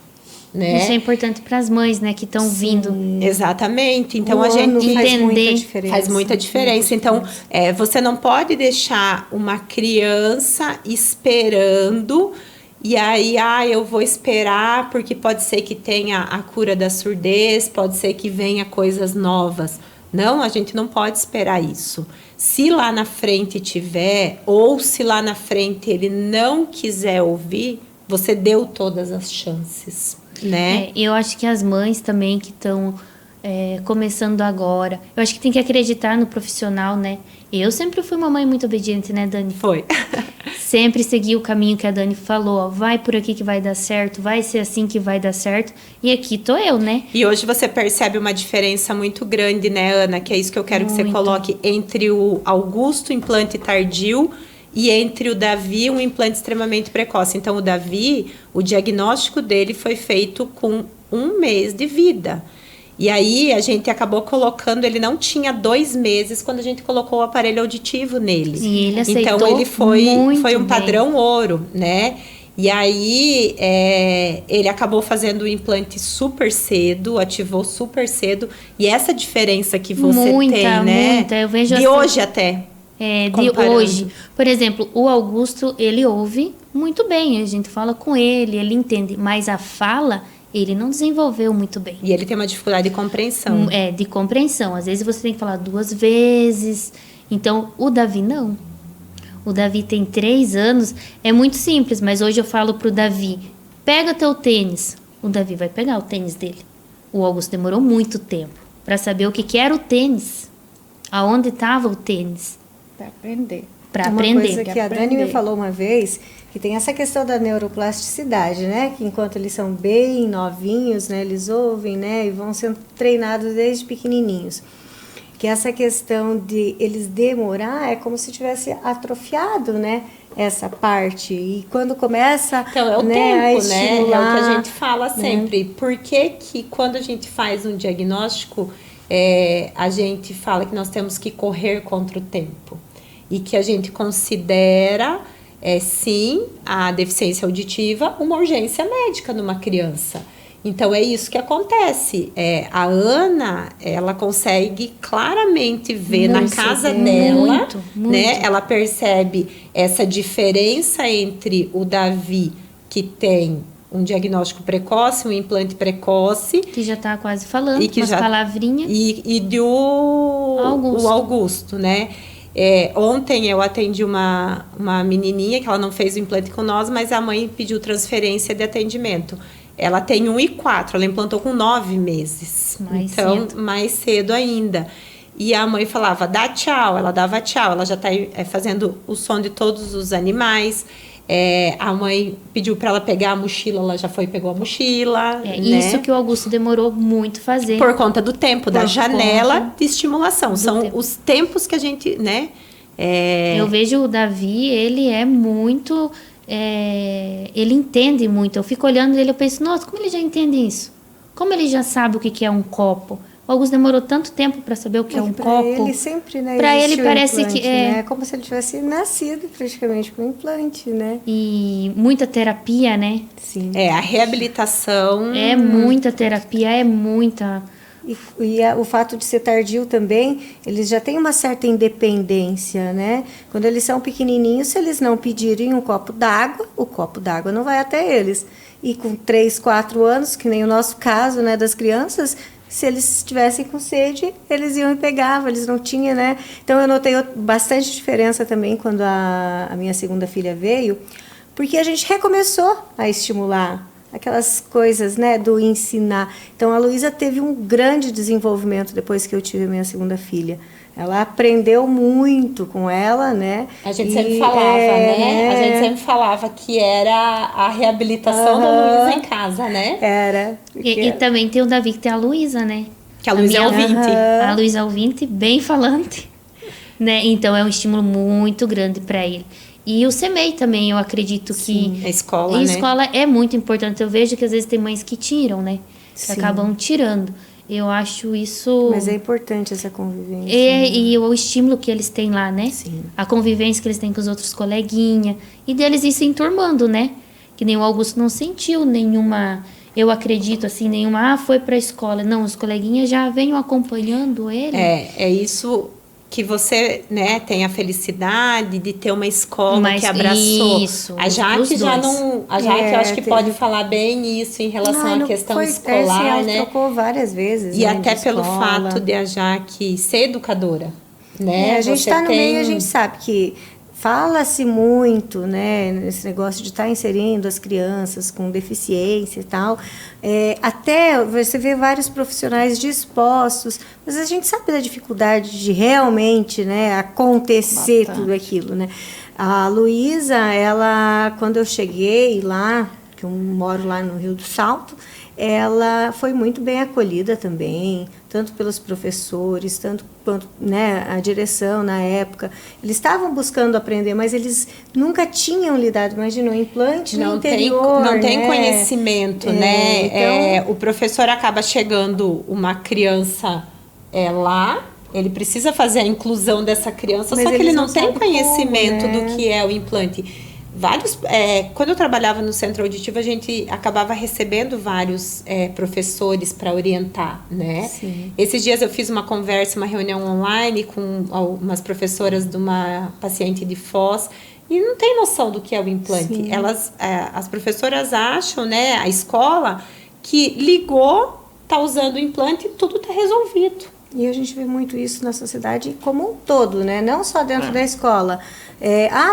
Speaker 2: né?
Speaker 3: Isso é importante para as mães, né, que estão vindo.
Speaker 2: Exatamente. Então,
Speaker 5: Um
Speaker 2: a
Speaker 5: ano
Speaker 2: gente
Speaker 5: faz muita
Speaker 3: entender-
Speaker 5: diferença.
Speaker 2: faz muita diferença. Então, você não pode deixar uma criança esperando e aí, eu vou esperar porque pode ser que tenha a cura da surdez, pode ser que venha coisas novas. Não, a gente não pode esperar isso. Se lá na frente tiver, ou se lá na frente ele não quiser ouvir, você deu todas as chances, né?
Speaker 3: Eu acho que as mães também que estão começando agora, eu acho que tem que acreditar no profissional, né? Eu sempre fui uma mãe muito obediente, né, Dani?
Speaker 2: Foi.
Speaker 3: Sempre segui o caminho que a Dani falou, ó, vai por aqui que vai dar certo, vai ser assim que vai dar certo. E aqui tô eu, né?
Speaker 2: E hoje você percebe uma diferença muito grande, né, Ana? Que é isso que eu quero que você
Speaker 3: Muito.
Speaker 2: coloque entre o Augusto, implante tardio, e entre o Davi, um implante extremamente precoce. Então, o Davi, o diagnóstico dele foi feito com 1 mês de vida. E aí, a gente acabou colocando, ele não tinha 2 meses quando a gente colocou o aparelho auditivo nele.
Speaker 3: E ele aceitou
Speaker 2: Então, ele foi
Speaker 3: muito
Speaker 2: um
Speaker 3: bem.
Speaker 2: padrão ouro, né? E aí, ele acabou fazendo o implante super cedo, ativou super cedo. E essa diferença que você
Speaker 3: Muita,
Speaker 2: tem, né?
Speaker 3: muita. Eu vejo
Speaker 2: de
Speaker 3: assim-
Speaker 2: hoje até.
Speaker 3: De
Speaker 2: Comparando.
Speaker 3: hoje. Por exemplo, o Augusto, ele ouve muito bem, a gente fala com ele entende, mas a fala, ele não desenvolveu muito bem.
Speaker 2: E ele tem uma dificuldade de compreensão.
Speaker 3: De compreensão. Às vezes você tem que falar 2 vezes. Então, o Davi não. O Davi tem 3 anos, é muito simples, mas hoje eu falo pro Davi, pega teu tênis. O Davi vai pegar o tênis dele. O Augusto demorou muito tempo para saber o que era o tênis. Aonde estava o tênis.
Speaker 4: Para aprender.
Speaker 3: Para
Speaker 5: Uma
Speaker 3: aprender.
Speaker 5: coisa que a Dani me falou uma vez, que tem essa questão da neuroplasticidade, né? Que enquanto eles são bem novinhos, né? Eles ouvem, né? E vão sendo treinados desde pequenininhos. Que essa questão de eles demorar é como se tivesse atrofiado, né? Essa parte. E quando começa,
Speaker 2: Então, é o
Speaker 5: né,
Speaker 2: tempo,
Speaker 5: a
Speaker 2: né? É o
Speaker 5: estimular,
Speaker 2: que a gente fala sempre. Por que que quando a gente faz um diagnóstico, a gente fala que nós temos que correr contra o tempo? E que a gente considera, sim, a deficiência auditiva uma urgência médica numa criança. Então, é isso que acontece. A Ana, ela consegue claramente ver na casa dela,
Speaker 3: Muito, muito.
Speaker 2: né? Ela percebe essa diferença entre o Davi, que tem um diagnóstico precoce, um implante precoce,
Speaker 3: Que já tá quase falando,
Speaker 2: e que
Speaker 3: umas
Speaker 2: já
Speaker 3: palavrinhas.
Speaker 2: e do
Speaker 3: Augusto.
Speaker 2: o Augusto, né? Ontem eu atendi uma menininha que ela não fez o implante com nós, mas a mãe pediu transferência de atendimento. Ela tem 1 e 4, ela implantou com 9 meses.
Speaker 3: Mais
Speaker 2: então,
Speaker 3: cedo.
Speaker 2: mais cedo ainda. E a mãe falava, dá tchau, ela dava tchau. Ela já está fazendo o som de todos os animais. A mãe pediu para ela pegar a mochila, ela já foi e pegou a mochila. né?
Speaker 3: Isso que o Augusto demorou muito fazer.
Speaker 2: Por conta do tempo, da
Speaker 3: Por
Speaker 2: janela
Speaker 3: conta
Speaker 2: de estimulação. São
Speaker 3: tempo.
Speaker 2: os tempos que a gente, né?
Speaker 3: Eu vejo o Davi, ele é muito... ele entende muito. Eu fico olhando ele, eu penso, nossa, como ele já entende isso? Como ele já sabe o que é um copo? O Augusto demorou tanto tempo para saber o que é um
Speaker 5: Pra
Speaker 3: copo.
Speaker 5: ele sempre, né?
Speaker 3: Pra ele
Speaker 5: existiu o
Speaker 3: parece
Speaker 5: implante,
Speaker 3: que é.
Speaker 5: né? Como se ele tivesse nascido praticamente com implante, né?
Speaker 3: E muita terapia, né?
Speaker 5: Sim.
Speaker 2: A reabilitação.
Speaker 3: É muita terapia, é muita.
Speaker 5: O fato de ser tardio também, eles já têm uma certa independência, né? Quando eles são pequenininhos, se eles não pedirem um copo d'água, o copo d'água não vai até eles. E com 3, 4 anos, que nem o nosso caso, né, das crianças, se eles estivessem com sede, eles iam e pegavam, eles não tinham, né? Então, eu notei bastante diferença também quando a minha segunda filha veio, porque a gente recomeçou a estimular aquelas coisas, né, do ensinar. Então, a Luísa teve um grande desenvolvimento depois que eu tive a minha segunda filha. Ela aprendeu muito com ela, né?
Speaker 2: A gente sempre falava, né? A gente sempre falava que era a reabilitação da Luísa em casa, né?
Speaker 5: Era.
Speaker 3: E também tem o Davi, que tem a Luísa, né?
Speaker 2: Que a Luísa é
Speaker 3: minha-
Speaker 2: ouvinte.
Speaker 3: A Luísa é ouvinte, bem falante. Né? Então, é um estímulo muito grande para ele. E o CEMEI também, eu acredito que...
Speaker 2: A escola,
Speaker 3: A
Speaker 2: né?
Speaker 3: escola é muito importante. Eu vejo que às vezes tem mães que tiram, né? Que
Speaker 5: Sim.
Speaker 3: acabam tirando. Eu acho isso...
Speaker 5: Mas é importante essa convivência.
Speaker 3: E o estímulo que eles têm lá, né?
Speaker 5: Sim.
Speaker 3: A convivência que eles têm com os outros coleguinhas. E deles ir se enturmando, né? Que nem o Augusto não sentiu nenhuma... Eu acredito, assim, nenhuma... foi pra escola. Não, os coleguinhas já venham acompanhando ele.
Speaker 2: É isso que você, né, tem a felicidade de ter uma escola
Speaker 3: Mas
Speaker 2: que abraçou.
Speaker 3: isso,
Speaker 2: A Jaque
Speaker 3: os
Speaker 2: já
Speaker 3: dois.
Speaker 2: não... A Jaque, eu acho que
Speaker 5: teve.
Speaker 2: pode falar bem isso em relação à questão escolar,
Speaker 5: sim, ela
Speaker 2: né?
Speaker 5: trocou várias vezes.
Speaker 2: E
Speaker 5: né,
Speaker 2: até
Speaker 5: de
Speaker 2: pelo
Speaker 5: escola.
Speaker 2: fato de a Jaque ser educadora, né?
Speaker 5: A gente
Speaker 2: Você
Speaker 5: está no
Speaker 2: tem-
Speaker 5: meio, a gente sabe que fala-se muito, né, nesse negócio de estar inserindo as crianças com deficiência e tal. Até você vê vários profissionais dispostos, mas a gente sabe da dificuldade de realmente, né, acontecer tudo aquilo, né. A Luísa, ela, quando eu cheguei lá, que eu moro lá no Rio do Salto, ela foi muito bem acolhida também, tanto pelos professores, tanto quanto, né, a direção na época. Eles estavam buscando aprender, mas eles nunca tinham lidado, imagina, um implante no interior.
Speaker 2: Não tem
Speaker 5: né?
Speaker 2: conhecimento, né?
Speaker 5: Então,
Speaker 2: O professor acaba chegando uma criança lá, ele precisa fazer a inclusão dessa criança,
Speaker 5: Mas
Speaker 2: só que ele
Speaker 5: eles
Speaker 2: não
Speaker 5: não
Speaker 2: tem
Speaker 5: sabem
Speaker 2: conhecimento
Speaker 5: como, né?
Speaker 2: do que é o implante. Quando eu trabalhava no centro auditivo, a gente acabava recebendo vários professores para orientar, né?
Speaker 5: Sim.
Speaker 2: Esses dias eu fiz uma conversa, uma reunião online com umas professoras de uma paciente de Foz e não tem noção do que é o implante.
Speaker 5: Sim.
Speaker 2: As professoras acham, né, a escola, que ligou, tá usando o implante e tudo tá resolvido.
Speaker 5: E a gente vê muito isso na sociedade como um todo, né? Não só dentro da escola.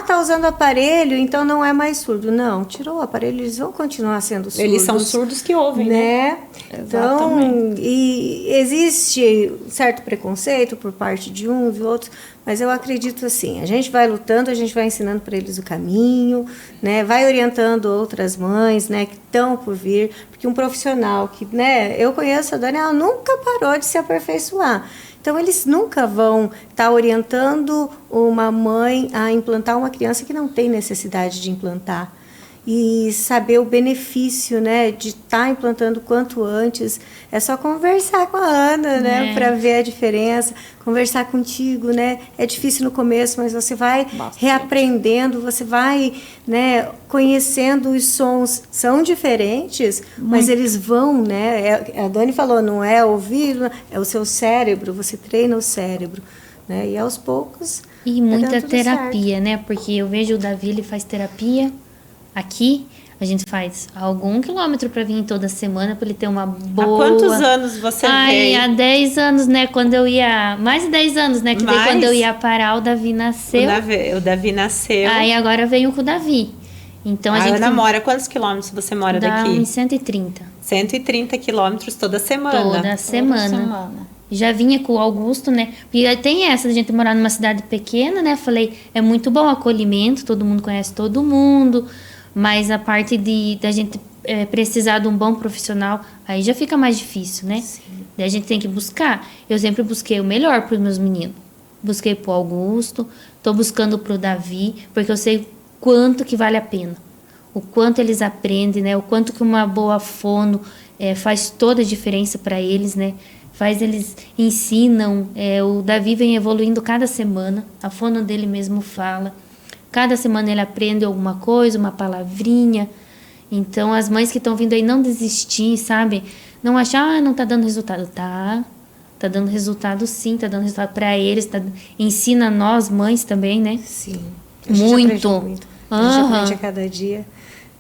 Speaker 5: Tá usando aparelho, então não é mais surdo. Não, tirou o aparelho, eles vão continuar sendo surdos.
Speaker 2: Eles são surdos que ouvem, né?
Speaker 5: Então, e existe certo preconceito por parte de uns e outros, mas eu acredito assim, a gente vai lutando, a gente vai ensinando para eles o caminho, né? Vai orientando outras mães, né, que estão por vir, porque um profissional que, né, eu conheço a Dani, ela nunca parou de se aperfeiçoar. Então, eles nunca vão estar orientando uma mãe a implantar uma criança que não tem necessidade de implantar. E saber o benefício, né, de estar implantando quanto antes. É só conversar com a Ana, né, para ver a diferença. Conversar contigo, né. É difícil no começo, mas você vai reaprendendo, você vai, né, conhecendo os sons. São diferentes, mas eles vão, né. A Dani falou, não é ouvido, é o seu cérebro. Você treina o cérebro, né. E aos poucos.
Speaker 3: E
Speaker 5: vai
Speaker 3: muita
Speaker 5: dando tudo
Speaker 3: terapia, né? Porque eu vejo o Davi, ele faz terapia. Aqui, a gente faz algum quilômetro para vir toda semana, para ele ter uma boa...
Speaker 2: Há quantos anos você veio?
Speaker 3: Há 10 anos, né? Quando eu ia... Mais de 10 anos, né? Que daí
Speaker 2: Mais?
Speaker 3: quando eu ia parar, o Davi nasceu.
Speaker 2: O Davi nasceu.
Speaker 3: Aí agora eu venho com o Davi. Então, a gente
Speaker 2: Ana mora, quantos quilômetros você mora
Speaker 3: dá
Speaker 2: daqui?
Speaker 3: uns 130.
Speaker 2: 130 quilômetros toda semana.
Speaker 3: Toda semana. Já vinha com o Augusto, né? E tem essa de a gente morar numa cidade pequena, né? Falei, é muito bom o acolhimento, todo mundo conhece todo mundo, mas a parte da gente precisar de um bom profissional, aí já fica mais difícil, né?
Speaker 5: Sim.
Speaker 3: Daí a gente tem que buscar. Eu sempre busquei o melhor para os meus meninos. Busquei pro Augusto, tô buscando pro Davi, porque eu sei quanto que vale a pena. O quanto eles aprendem, né? O quanto que uma boa fono faz toda a diferença para eles, né? eles ensinam. O Davi vem evoluindo cada semana, a fono dele mesmo fala. Cada semana ele aprende alguma coisa, uma palavrinha. Então, as mães que estão vindo aí não desistir, sabe? Não achar, não tá dando resultado. Tá dando resultado sim, tá dando resultado para eles. Ensina nós, mães também, né?
Speaker 5: Sim. A gente
Speaker 3: Muito.
Speaker 5: aprende muito. A gente aprende a cada dia,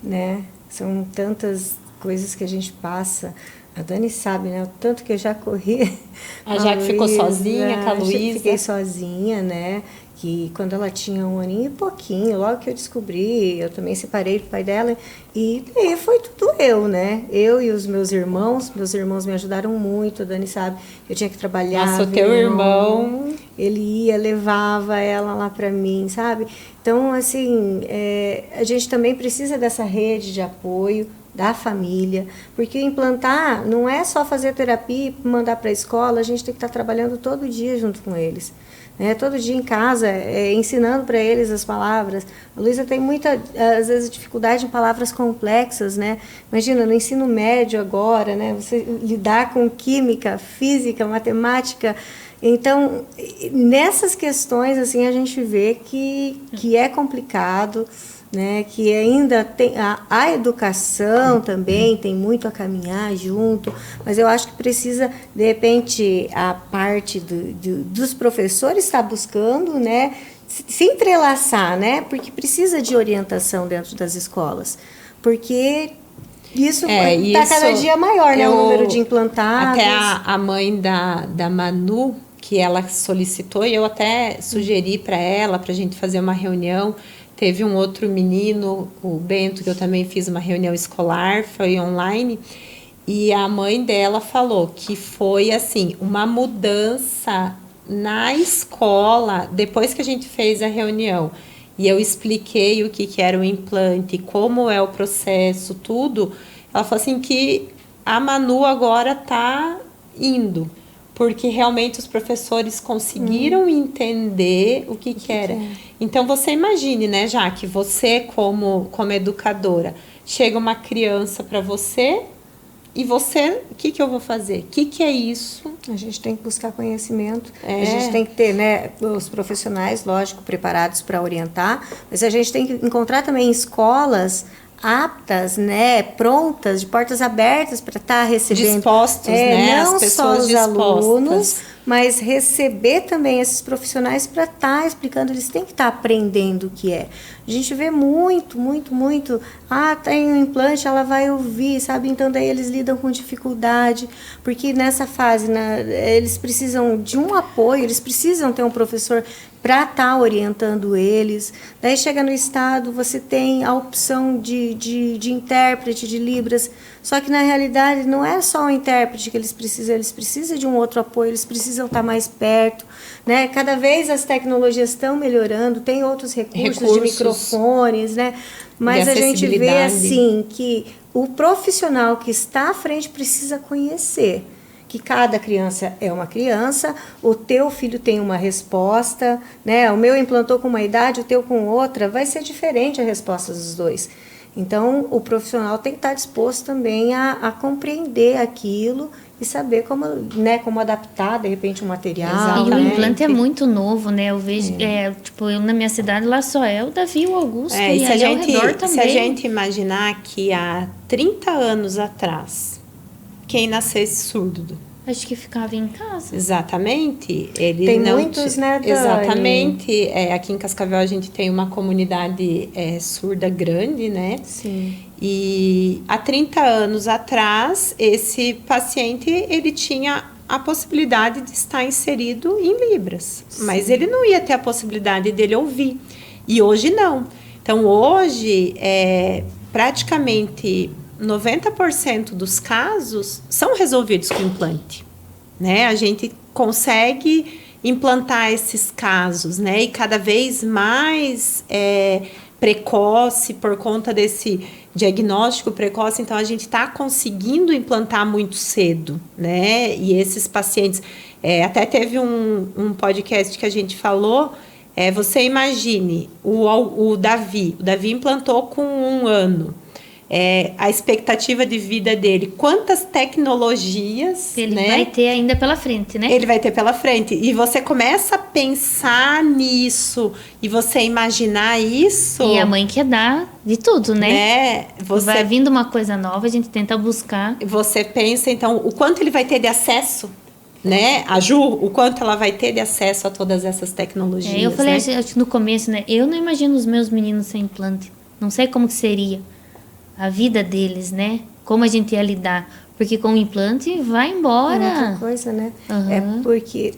Speaker 5: né? São tantas coisas que a gente passa. A Dani sabe, né? O tanto que eu já corri.
Speaker 2: A Jaque ficou sozinha com a Luísa.
Speaker 5: Fiquei sozinha, né? Que quando ela tinha 1 aninho e pouquinho, logo que eu descobri, eu também separei do pai dela. E daí foi tudo eu, né? Eu e os meus irmãos me ajudaram muito, a Dani sabe. Eu tinha que trabalhar.
Speaker 2: Nossa, o teu irmão...
Speaker 5: Ele ia, levava ela lá para mim, sabe? Então, assim, a gente também precisa dessa rede de apoio da família, porque implantar não é só fazer terapia e mandar para a escola, a gente tem que estar trabalhando todo dia junto com eles. Todo dia em casa, ensinando para eles as palavras. A Luísa tem muita, às vezes, dificuldade em palavras complexas, né? Imagina, no ensino médio agora, né? Você lidar com química, física, matemática. Então, nessas questões, assim, a gente vê que é complicado, né? Que ainda tem a educação também tem muito a caminhar junto, mas eu acho que precisa, de repente, a parte dos professores estar buscando, né? Se entrelaçar, né? Porque precisa de orientação dentro das escolas, porque isso está cada dia maior, né? O número de implantados.
Speaker 2: Até a mãe da Manu, que ela solicitou, e eu até sugeri para ela, para a gente fazer uma reunião. Teve um outro menino, o Bento, que eu também fiz uma reunião escolar, foi online, e a mãe dela falou que foi, assim, uma mudança na escola, depois que a gente fez a reunião, e eu expliquei o que era o implante, como é o processo, tudo, ela falou assim que a Manu agora está indo, porque realmente os professores conseguiram entender o que era. Então, você imagine, né, Jaque, você como educadora, chega uma criança para você e você, o que eu vou fazer? O que é isso?
Speaker 5: A gente tem que buscar conhecimento, a gente tem que ter, né, os profissionais, lógico, preparados para orientar, mas a gente tem que encontrar também escolas aptas, né, prontas, de portas abertas para estar recebendo.
Speaker 2: Dispostos, né,
Speaker 5: não
Speaker 2: as pessoas
Speaker 5: só os
Speaker 2: dispostas.
Speaker 5: alunos, mas receber também esses profissionais para estar explicando, eles têm que estar aprendendo o que é. A gente vê muito, tem um implante, ela vai ouvir, sabe? Então daí eles lidam com dificuldade, porque nessa fase, né, eles precisam de um apoio, eles precisam ter um professor para estar orientando eles. Daí chega no estado, você tem a opção de intérprete, de Libras, só que na realidade não é só o intérprete que eles precisam de um outro apoio, eles precisam estar mais perto, né? Cada vez as tecnologias estão melhorando, tem outros recursos de microfones, né? Mas a gente vê assim que o profissional que está à frente precisa conhecer que cada criança é uma criança, o teu filho tem uma resposta, né? O meu implantou com uma idade, o teu com outra, vai ser diferente a resposta dos dois. Então, o profissional tem que estar disposto também a compreender aquilo e saber como, né, como adaptar, de repente, o material.
Speaker 3: E o
Speaker 5: né?
Speaker 3: implante é muito novo, né? Eu vejo, eu na minha cidade, lá só é o Davi e o Augusto, e ali ao redor também.
Speaker 2: Se a gente imaginar que há 30 anos atrás, quem nascesse surdo,
Speaker 3: acho que ficava em casa.
Speaker 2: Exatamente. Ele
Speaker 5: tem
Speaker 2: não
Speaker 5: muitos, né, Dani?
Speaker 2: Exatamente. Aqui em Cascavel a gente tem uma comunidade surda grande, né?
Speaker 5: Sim.
Speaker 2: E há 30 anos atrás, esse paciente, ele tinha a possibilidade de estar inserido em Libras. Sim. Mas ele não ia ter a possibilidade dele ouvir. E hoje não. Então, hoje, praticamente 90% dos casos são resolvidos com implante, né? A gente consegue implantar esses casos, né? E cada vez mais precoce por conta desse diagnóstico precoce. Então, a gente está conseguindo implantar muito cedo, né? E esses pacientes... até teve um podcast que a gente falou... você imagine, o Davi implantou com 1 ano. a expectativa de vida dele, quantas tecnologias
Speaker 3: Ele
Speaker 2: né,
Speaker 3: vai ter ainda pela frente, né?
Speaker 2: ele vai ter pela frente. E você começa a pensar nisso e você imaginar isso.
Speaker 3: E a mãe quer dar de tudo, né? Vai vindo uma coisa nova, a gente tenta buscar.
Speaker 2: Você pensa, então, o quanto ele vai ter de acesso, né? A Ju, o quanto ela vai ter de acesso a todas essas tecnologias.
Speaker 3: Eu falei
Speaker 2: né?
Speaker 3: acho que no começo, né? Eu não imagino os meus meninos sem implante. Não sei como que seria a vida deles, né? Como a gente ia lidar. Porque com o implante vai
Speaker 5: É
Speaker 3: embora.
Speaker 5: outra coisa, né?
Speaker 3: Aham.
Speaker 5: É porque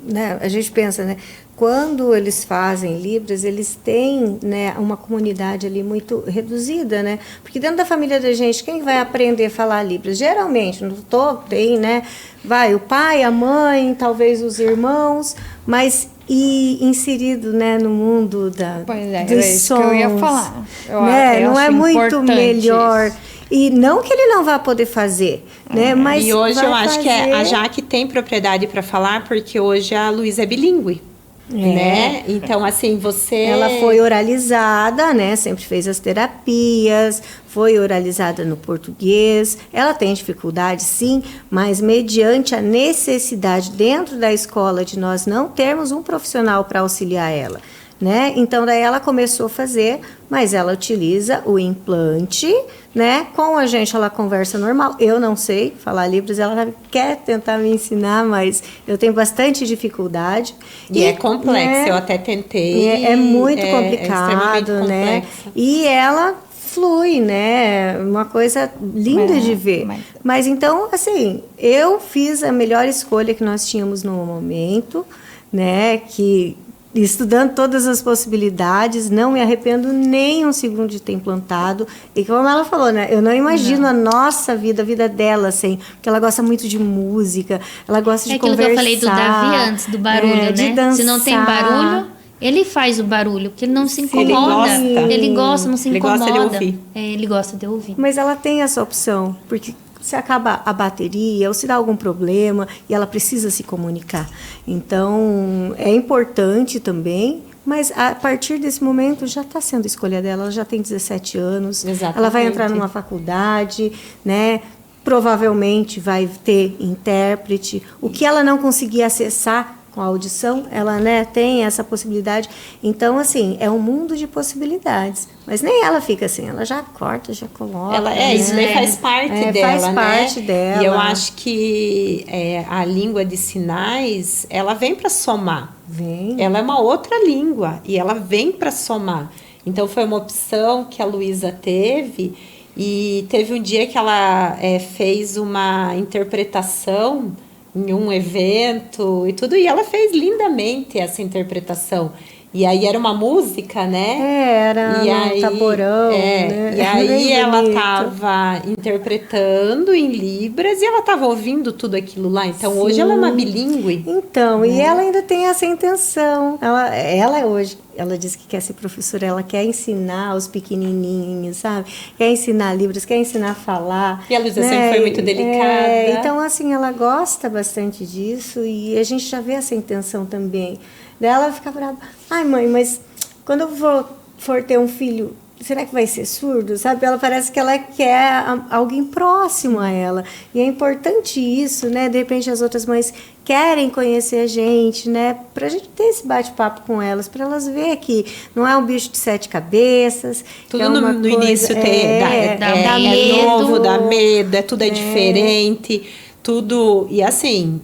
Speaker 5: né, a gente pensa, né? Quando eles fazem Libras, eles têm né, uma comunidade ali muito reduzida, né? Porque dentro da família da gente, quem vai aprender a falar Libras? Geralmente, no topo tem, né? Vai o pai, a mãe, talvez os irmãos, mas e inserido né, no mundo
Speaker 4: Pois é,
Speaker 5: dos
Speaker 4: era isso que eu ia
Speaker 5: sons,
Speaker 4: falar.
Speaker 5: né?
Speaker 4: Eu
Speaker 5: Não é
Speaker 4: acho
Speaker 5: muito
Speaker 4: importante
Speaker 5: melhor.
Speaker 4: isso.
Speaker 5: E não que ele não vá poder fazer, né? Mas
Speaker 2: E hoje
Speaker 5: vai
Speaker 2: eu acho que a
Speaker 5: fazer-
Speaker 2: Jaque tem propriedade para falar, porque hoje a Luísa é bilíngue. Né? Então, assim, você...
Speaker 5: Ela foi oralizada, né? Sempre fez as terapias, foi oralizada no português. Ela tem dificuldade, sim, mas mediante a necessidade dentro da escola de nós não termos um profissional para auxiliar ela. Né? Então, daí ela começou a fazer, mas ela utiliza o implante, né? Com a gente ela conversa normal. Eu não sei falar Libras, ela quer tentar me ensinar, mas eu tenho bastante dificuldade.
Speaker 2: E é complexo,
Speaker 5: né,
Speaker 2: eu até tentei.
Speaker 5: é muito
Speaker 2: é
Speaker 5: complicado,
Speaker 2: extremamente
Speaker 5: né?
Speaker 2: complexa.
Speaker 5: E ela flui, né? Uma coisa linda de ver. Mas então, assim, eu fiz a melhor escolha que nós tínhamos no momento, né? Que estudando todas as possibilidades, não me arrependo nem um segundo de ter implantado. E como ela falou, né? Eu não imagino a nossa vida, a vida dela, assim, porque ela gosta muito de música, ela gosta de
Speaker 3: aquilo
Speaker 5: conversar.
Speaker 3: que eu falei do Davi antes, do barulho,
Speaker 5: de
Speaker 3: né?
Speaker 5: dançar.
Speaker 3: Se não tem barulho, ele faz o barulho, porque ele não se
Speaker 2: Ele
Speaker 3: incomoda.
Speaker 2: gosta.
Speaker 3: Ele gosta, não se
Speaker 2: Ele
Speaker 3: incomoda.
Speaker 2: gosta de ouvir.
Speaker 3: Ele gosta de ouvir.
Speaker 5: Mas ela tem essa opção, porque se acaba a bateria ou se dá algum problema e ela precisa se comunicar. Então, é importante também, mas a partir desse momento já está sendo a escolha dela. Ela já tem 17 anos,
Speaker 2: Exatamente.
Speaker 5: ela vai entrar numa faculdade, né? Provavelmente vai ter intérprete. O que ela não conseguir acessar com a audição, ela né, tem essa possibilidade. Então, assim, é um mundo de possibilidades. Mas nem ela fica assim, ela já corta, já coloca.
Speaker 2: Ela,
Speaker 5: né?
Speaker 2: isso daí faz parte dela,
Speaker 5: faz
Speaker 2: né?
Speaker 5: parte dela.
Speaker 2: E eu acho que a língua de sinais, ela vem para somar.
Speaker 5: Vem.
Speaker 2: Ela é uma outra língua e ela vem para somar. Então, foi uma opção que a Luísa teve. E teve um dia que ela fez uma interpretação em um evento e tudo, e ela fez lindamente essa interpretação. E aí era uma música, né?
Speaker 5: Era
Speaker 2: e
Speaker 5: um
Speaker 2: aí,
Speaker 5: taborão, né?
Speaker 2: E aí
Speaker 5: Bem
Speaker 2: ela
Speaker 5: bonito.
Speaker 2: estava interpretando em Libras e ela estava ouvindo tudo aquilo lá. Então, hoje ela é uma bilíngue.
Speaker 5: Então, e ela ainda tem essa intenção. Ela hoje, ela diz que quer ser professora, ela quer ensinar os pequenininhos, sabe? Quer ensinar Libras, quer ensinar a falar.
Speaker 2: E a Luísa sempre foi muito delicada.
Speaker 5: Então, assim, ela gosta bastante disso e a gente já vê essa intenção também. Daí ela fica brava. Ai, mãe, mas quando eu for ter um filho, será que vai ser surdo? Sabe? Ela parece que ela quer alguém próximo a ela. E é importante isso, né? De repente as outras mães querem conhecer a gente, né? Pra gente ter esse bate-papo com elas, para elas verem que não é um bicho de 7 cabeças.
Speaker 2: Tudo
Speaker 5: é uma
Speaker 2: no início
Speaker 3: dá
Speaker 2: é
Speaker 3: medo.
Speaker 2: novo, dá medo, tudo é diferente, tudo. E assim,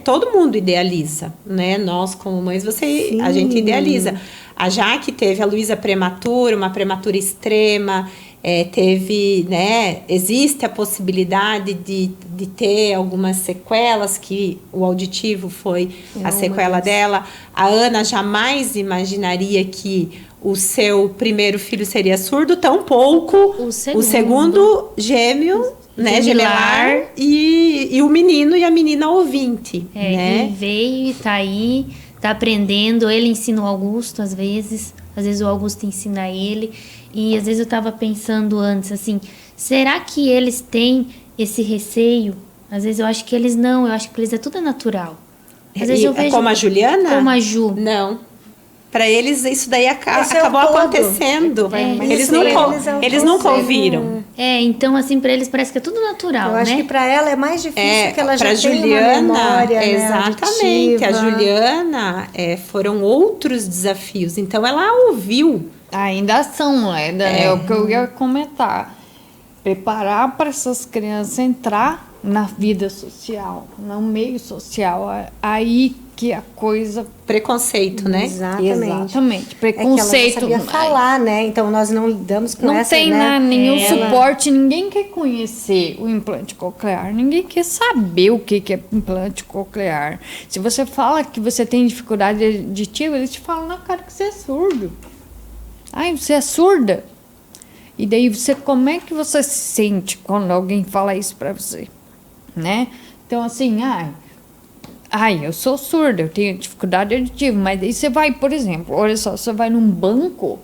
Speaker 2: todo mundo idealiza, né? Nós, como mães, a gente idealiza. A Jaque teve a Luísa prematura, uma prematura extrema, teve, né? Existe a possibilidade de ter algumas sequelas, que o auditivo foi a sequela dela. A Ana jamais imaginaria que o seu primeiro filho seria surdo, tampouco o segundo gêmeo, né, gemelar e o menino e a menina ouvinte, né?
Speaker 3: Ele veio e tá aí, tá aprendendo. Ele ensina o Augusto às vezes o Augusto ensina ele. E às vezes eu tava pensando antes, assim, será que eles têm esse receio? Às vezes eu acho que eles não, eu acho que eles tudo natural. Às vezes eu vejo
Speaker 2: como a Juliana?
Speaker 3: como a Ju.
Speaker 2: Não. Para eles, isso daí
Speaker 5: Esse é o
Speaker 2: acabou
Speaker 5: todo.
Speaker 2: acontecendo. Eles,
Speaker 5: Isso
Speaker 2: nunca,
Speaker 5: pra eles é o
Speaker 2: eles
Speaker 5: todo.
Speaker 2: nunca ouviram.
Speaker 3: Então, assim, para eles parece que é tudo natural,
Speaker 5: Eu acho
Speaker 3: né?
Speaker 5: que para ela é mais difícil, porque ela já
Speaker 2: Pra
Speaker 5: tem
Speaker 2: Juliana,
Speaker 5: uma memória, né,
Speaker 2: exatamente. A
Speaker 5: auditiva.
Speaker 2: Juliana foram outros desafios. Então, ela ouviu.
Speaker 4: Ainda são, né, Daniel? O que eu ia comentar. Preparar para essas crianças entrar na vida social, no meio social. Aí que a coisa...
Speaker 2: Preconceito, né?
Speaker 4: Exatamente.
Speaker 5: É que ela já
Speaker 4: Preconceito.
Speaker 5: sabia falar, né? Então nós não lidamos com
Speaker 4: Não
Speaker 5: essa,
Speaker 4: tem
Speaker 5: né?
Speaker 4: nenhum
Speaker 5: Ela-
Speaker 4: suporte, ninguém quer conhecer o implante coclear, ninguém quer saber o que é implante coclear. Se você fala que você tem dificuldade auditiva, eles te falam na cara que você é surdo. Ai, você é surda? E daí como é que você se sente quando alguém fala isso pra você? Né? Então assim, eu sou surda, eu tenho dificuldade auditiva, mas aí você vai, por exemplo, olha só, você vai num banco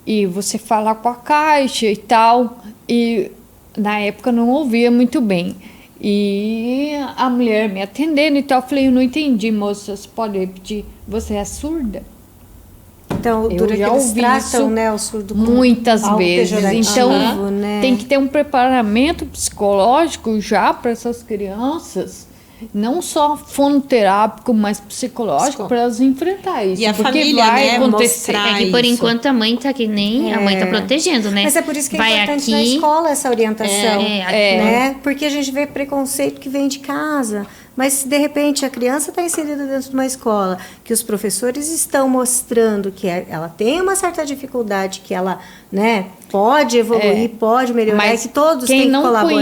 Speaker 4: e você fala com a caixa e tal, e na época eu não ouvia muito bem. E a mulher me atendendo e tal, eu falei, eu não entendi, moça, você pode repetir, você é surda?
Speaker 5: Então,
Speaker 4: Eu
Speaker 5: dura que
Speaker 4: já
Speaker 5: eles
Speaker 4: ouvi
Speaker 5: tratam,
Speaker 4: isso
Speaker 5: né, o surdo como
Speaker 4: muitas
Speaker 5: algo
Speaker 4: vezes.
Speaker 5: pejorativo,
Speaker 4: Então,
Speaker 5: né?
Speaker 4: tem que ter um preparamento psicológico já para essas crianças, não só fonoterápico, mas psicológico, para elas enfrentar isso.
Speaker 2: E a
Speaker 4: porque
Speaker 2: família,
Speaker 4: vai
Speaker 2: né,
Speaker 4: acontecer.
Speaker 2: mostrar
Speaker 3: É que por
Speaker 2: isso.
Speaker 3: enquanto a mãe tá que nem a mãe tá protegendo, né?
Speaker 5: Mas é por isso que é
Speaker 3: Vai
Speaker 5: importante
Speaker 3: aqui,
Speaker 5: na escola essa orientação,
Speaker 3: É,
Speaker 5: né? Porque a gente vê preconceito que vem de casa. Mas se de repente a criança está inserida dentro de uma escola, que os professores estão mostrando que ela tem uma certa dificuldade, que ela, né, pode evoluir, pode melhorar,
Speaker 4: Mas
Speaker 5: e que todos
Speaker 4: quem
Speaker 5: têm que
Speaker 4: não
Speaker 5: colaborar.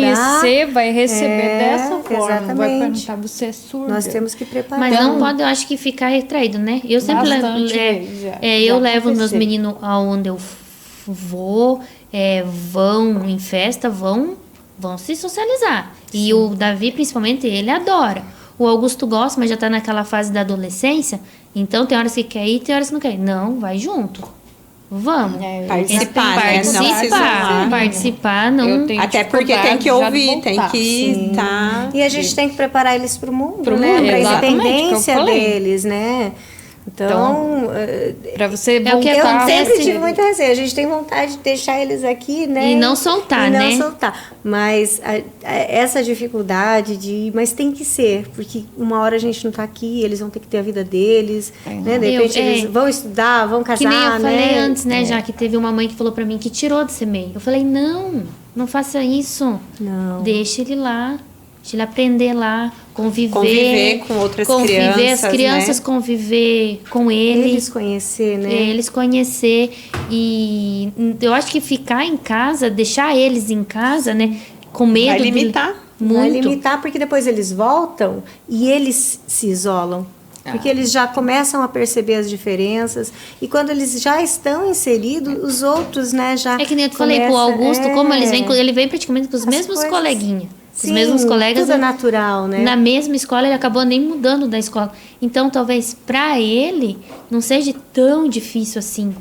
Speaker 4: conhecer vai receber dessa forma.
Speaker 5: Exatamente.
Speaker 4: Vai perguntar, você é surda?
Speaker 5: Nós temos que preparar.
Speaker 3: mas não pode, eu acho que ficar retraído, né? Eu sempre levo,
Speaker 4: Bastante vezes, já
Speaker 3: eu levo meus
Speaker 4: aconteceu.
Speaker 3: meninos aonde eu vou, vão em festa, vão se socializar. E o Davi, principalmente, ele adora. O Augusto gosta, mas já tá naquela fase da adolescência. Então, tem horas que quer ir, tem horas que não quer ir. Não, vai junto. Vamos.
Speaker 2: Participar, né? Não se
Speaker 3: Participar.
Speaker 2: isolar.
Speaker 3: Participar, não...
Speaker 4: Eu tenho
Speaker 2: Até porque
Speaker 4: dificuldade
Speaker 2: tem que
Speaker 4: já de
Speaker 2: ouvir, tem
Speaker 4: voltar.
Speaker 2: que estar...
Speaker 5: E a gente tem que preparar eles para o mundo,
Speaker 4: Pro
Speaker 5: né?
Speaker 4: mundo,
Speaker 5: Para a
Speaker 4: exatamente,
Speaker 5: independência
Speaker 4: que eu falei.
Speaker 5: deles, né? Então,
Speaker 4: Para você
Speaker 3: É o que
Speaker 5: eu
Speaker 4: voltar.
Speaker 3: acontece.
Speaker 5: sempre tive muita receio. A gente tem vontade de deixar eles aqui, né?
Speaker 3: E não soltar,
Speaker 5: e não
Speaker 3: né?
Speaker 5: soltar. Mas essa dificuldade mas tem que ser, porque uma hora a gente não está aqui, eles vão ter que ter a vida deles, né? De repente eles vão estudar, vão casar,
Speaker 3: Que nem eu falei
Speaker 5: né?
Speaker 3: antes, né? Já que teve uma mãe que falou pra mim que tirou de ser MEI. Eu falei, não faça isso.
Speaker 5: Não.
Speaker 3: Deixa ele lá. Deixa ele aprender lá.
Speaker 2: Conviver com outras
Speaker 3: conviver,
Speaker 2: crianças,
Speaker 3: as crianças
Speaker 2: né?
Speaker 3: conviver com ele.
Speaker 5: Eles conhecer, né?
Speaker 3: Eles conhecer. E eu acho que ficar em casa, deixar eles em casa, né? Com medo.
Speaker 2: Vai limitar.
Speaker 3: Muito.
Speaker 5: Vai limitar, porque depois eles voltam e eles se isolam. Porque eles já começam a perceber as diferenças. E quando eles já estão inseridos, os outros, né, já.
Speaker 3: É que nem eu te falei pro Augusto, como ele vem praticamente com os mesmos
Speaker 5: coisas-
Speaker 3: coleguinhas. Os
Speaker 5: Sim,
Speaker 3: mesmos colegas.
Speaker 5: tudo é natural, né?
Speaker 3: Na mesma escola, ele acabou nem mudando da escola. Então, talvez para ele não seja tão difícil assim,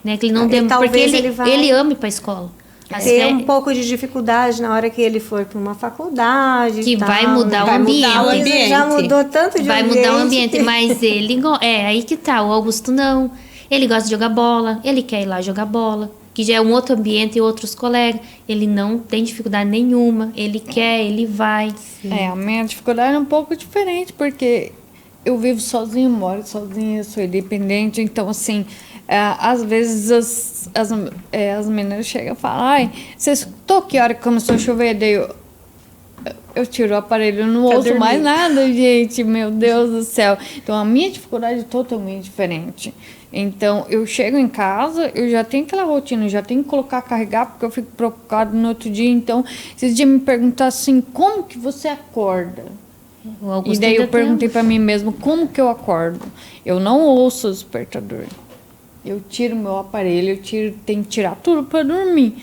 Speaker 3: né? Que ele não
Speaker 5: Talvez
Speaker 3: porque
Speaker 5: ele vai-
Speaker 3: ele ama ir para a escola.
Speaker 5: Ter
Speaker 3: Até
Speaker 5: um pouco de dificuldade na hora que ele for para uma faculdade.
Speaker 3: que
Speaker 5: e tal,
Speaker 3: vai mudar
Speaker 2: vai
Speaker 3: o
Speaker 2: mudar o
Speaker 3: ambiente.
Speaker 2: ambiente.
Speaker 5: Já mudou tanto de
Speaker 3: Vai
Speaker 5: ambiente.
Speaker 3: mudar o ambiente, mas ele aí que tá. O Augusto não. Ele gosta de jogar bola, ele quer ir lá jogar bola, que já é um outro ambiente e outros colegas. Ele não tem dificuldade nenhuma, ele quer, ele vai.
Speaker 4: A minha dificuldade é um pouco diferente, porque eu vivo sozinha, moro sozinha, sou independente, então assim, às vezes as meninas chegam e falam, ai, você escutou que hora que começou a chover? Daí eu tiro o aparelho, eu não ouço
Speaker 2: dormir.
Speaker 4: mais nada, gente, meu Deus do céu. Então a minha dificuldade é totalmente diferente. Então eu chego em casa, eu já tenho aquela rotina, eu já tenho que colocar carregar, porque eu fico preocupada no outro dia. Então, esses dias me perguntaram assim, como que você acorda?
Speaker 3: O Augusto
Speaker 4: E daí
Speaker 3: ainda
Speaker 4: eu perguntei para mim mesmo, como que eu acordo? Eu não ouço o despertador. Eu tiro meu aparelho, tenho que tirar tudo para dormir,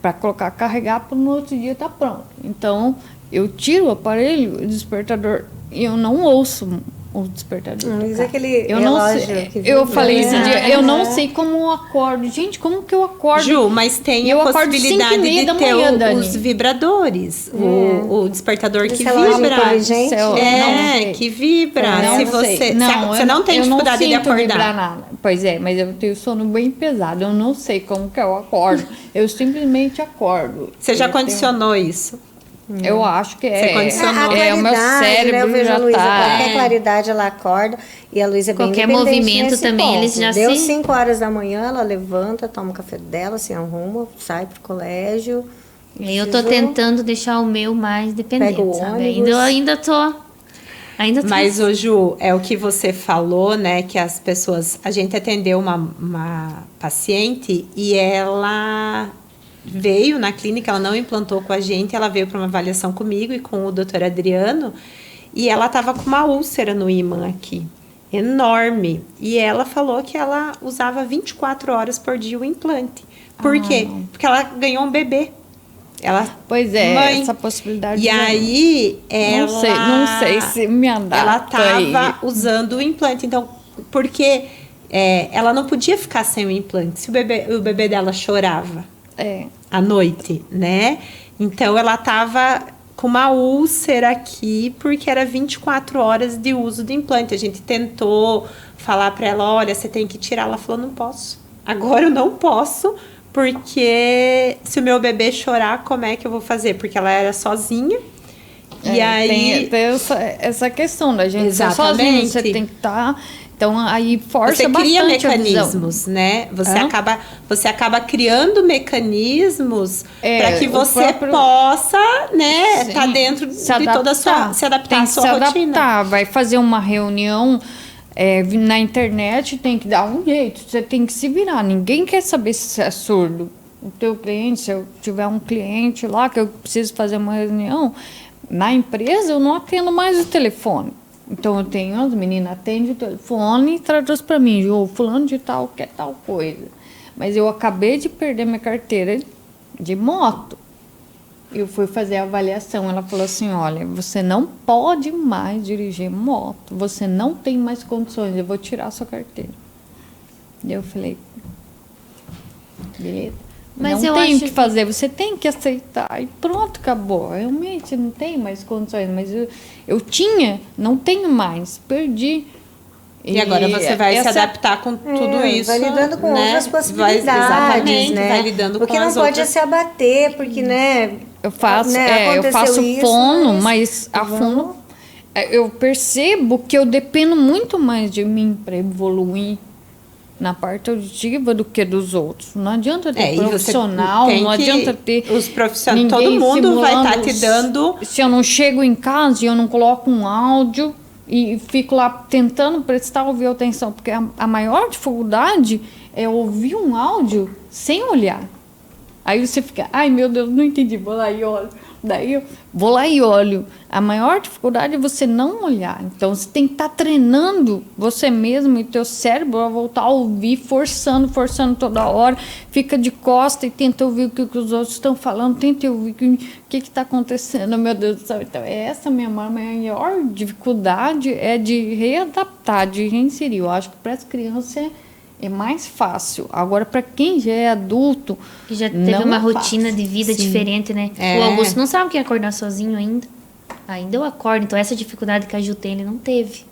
Speaker 4: para colocar carregar para no outro dia tá pronto. Então, eu tiro o aparelho, o despertador, e eu não ouço o despertador.
Speaker 5: Mas
Speaker 4: tocar.
Speaker 5: aquele
Speaker 4: Eu não
Speaker 5: relógio
Speaker 4: sei.
Speaker 5: que
Speaker 4: Eu
Speaker 5: vibra,
Speaker 4: falei esse
Speaker 5: né?
Speaker 4: dia, eu não sei como eu acordo. Gente, como que eu acordo?
Speaker 2: Ju, mas tem
Speaker 4: Eu
Speaker 2: a
Speaker 4: acordo
Speaker 2: possibilidade
Speaker 4: 5:30
Speaker 2: de
Speaker 4: da
Speaker 2: ter
Speaker 4: manhã, Dani.
Speaker 2: os vibradores. O despertador
Speaker 5: Esse
Speaker 2: que
Speaker 5: relógio
Speaker 2: vibra.
Speaker 5: inteligente,
Speaker 4: Céu,
Speaker 2: É,
Speaker 4: não sei.
Speaker 2: que vibra.
Speaker 4: Não
Speaker 2: Se
Speaker 4: sei.
Speaker 2: você
Speaker 4: eu
Speaker 2: não tem
Speaker 4: eu
Speaker 2: dificuldade de
Speaker 4: sinto
Speaker 2: acordar.
Speaker 4: vibrar nada. Pois é, mas eu tenho sono bem pesado. Eu não sei como que eu acordo. Eu simplesmente acordo.
Speaker 2: Você já
Speaker 4: Eu tenho-
Speaker 2: condicionou isso?
Speaker 4: Eu acho que
Speaker 2: Você
Speaker 4: é.
Speaker 2: condicionou.
Speaker 5: A
Speaker 4: É, o meu
Speaker 5: claridade,
Speaker 4: cérebro
Speaker 5: né? Eu vejo
Speaker 4: já
Speaker 5: a Luísa,
Speaker 4: tá.
Speaker 5: qualquer claridade ela acorda e a Luísa é bem
Speaker 3: Qualquer
Speaker 5: independente
Speaker 3: movimento
Speaker 5: nesse
Speaker 3: também,
Speaker 5: ponto.
Speaker 3: eles já
Speaker 5: Deu
Speaker 3: se-
Speaker 5: 5 horas da manhã, ela levanta, toma o café dela, se arruma, sai pro colégio.
Speaker 3: E eu tô
Speaker 5: Precisou,
Speaker 3: tentando deixar o meu mais dependente,
Speaker 5: Pega o
Speaker 3: sabe?
Speaker 5: ônibus.
Speaker 3: Ainda tô.
Speaker 2: Mas, ô Ju, é o que você falou, né? Que as pessoas. A gente atendeu uma paciente e ela veio na clínica, ela não implantou com a gente, ela veio para uma avaliação comigo e com o doutor Adriano, e ela estava com uma úlcera no ímã aqui, enorme. E ela falou que ela usava 24 horas por dia o implante. Por quê? Porque ela ganhou um bebê. Ela,
Speaker 4: Pois é,
Speaker 2: mãe.
Speaker 4: essa possibilidade.
Speaker 2: E aí, ela...
Speaker 4: Não sei se me
Speaker 2: Ela
Speaker 4: adapta aí.
Speaker 2: estava usando o implante. Então, porque ela não podia ficar sem o implante. Se o bebê dela chorava
Speaker 4: É.
Speaker 2: à noite, né? Então, ela estava com uma úlcera aqui, porque era 24 horas de uso do implante. A gente tentou falar para ela, olha, você tem que tirar. Ela falou, não posso. Agora eu não posso, porque se o meu bebê chorar, como é que eu vou fazer? Porque ela era sozinha. E aí...
Speaker 4: Tem essa questão da gente ser sozinho,
Speaker 2: Exatamente.
Speaker 4: você tem que estar. Então aí força
Speaker 2: Você cria
Speaker 4: bastante a visão.
Speaker 2: mecanismos, né?
Speaker 4: Hã?
Speaker 2: Você acaba criando mecanismos para que
Speaker 4: o
Speaker 2: você
Speaker 4: próprio-
Speaker 2: possa, né,
Speaker 4: Sim.
Speaker 2: estar dentro
Speaker 4: Se
Speaker 2: de toda a sua, se adaptar
Speaker 4: tem
Speaker 2: à
Speaker 4: que
Speaker 2: sua
Speaker 4: se
Speaker 2: rotina.
Speaker 4: adaptar. Vai fazer uma reunião na internet, tem que dar um jeito. Você tem que se virar. Ninguém quer saber se você é surdo. O teu cliente, se eu tiver um cliente lá que eu preciso fazer uma reunião, na empresa eu não atendo mais o telefone. Então eu tenho, as meninas atendem o telefone e traduz para mim, Ju, fulano de tal quer tal coisa. Mas eu acabei de perder minha carteira de moto. Eu fui fazer a avaliação, ela falou assim, olha, você não pode mais dirigir moto, você não tem mais condições, eu vou tirar a sua carteira. E eu falei, beleza.
Speaker 3: Mas
Speaker 4: não
Speaker 3: eu
Speaker 4: tem o
Speaker 3: acho
Speaker 4: que fazer, você tem que aceitar. E pronto, acabou. Realmente não tem mais condições, mas eu tinha, não tenho mais, perdi.
Speaker 2: E agora você vai se adaptar com tudo isso.
Speaker 5: Vai lidando com
Speaker 2: né?
Speaker 5: outras possibilidades,
Speaker 2: exatamente,
Speaker 5: né?
Speaker 2: vai lidando
Speaker 5: porque
Speaker 2: com
Speaker 5: não
Speaker 2: as
Speaker 5: pode
Speaker 2: outras.
Speaker 5: se abater, porque, né?
Speaker 4: Eu faço,
Speaker 5: né,
Speaker 4: eu
Speaker 5: aconteceu
Speaker 4: faço
Speaker 5: isso,
Speaker 4: fono, mas a
Speaker 5: vamos-
Speaker 4: fono eu percebo que eu dependo muito mais de mim para evoluir na parte auditiva do que dos outros. Não adianta ter
Speaker 2: E você
Speaker 4: profissional,
Speaker 2: tem
Speaker 4: não
Speaker 2: que-
Speaker 4: adianta ter
Speaker 2: os profissionais, todo
Speaker 4: ninguém
Speaker 2: mundo vai estar
Speaker 4: simulando
Speaker 2: te dando.
Speaker 4: Se eu não chego em casa e eu não coloco um áudio e fico lá tentando prestar ouvir atenção, porque a maior dificuldade é ouvir um áudio sem olhar. Aí você fica, ai meu Deus, não entendi, vou lá e olho. Daí eu vou lá e olho. A maior dificuldade é você não olhar. Então você tem que estar treinando você mesmo e teu cérebro a voltar a ouvir, forçando toda hora. Fica de costa e tenta ouvir o que os outros estão falando, tenta ouvir o que está acontecendo, meu Deus do céu. Então, essa minha maior dificuldade é de readaptar, de reinserir. Eu acho que para as crianças é mais fácil. Agora, para quem já é adulto,
Speaker 3: Que já teve
Speaker 4: não
Speaker 3: uma
Speaker 4: é
Speaker 3: rotina
Speaker 4: fácil.
Speaker 3: de vida diferente, né?
Speaker 2: É.
Speaker 3: O Augusto não sabe o que é acordar sozinho ainda. Ainda eu acordo. Então, essa dificuldade que a Ju tem, ele não teve.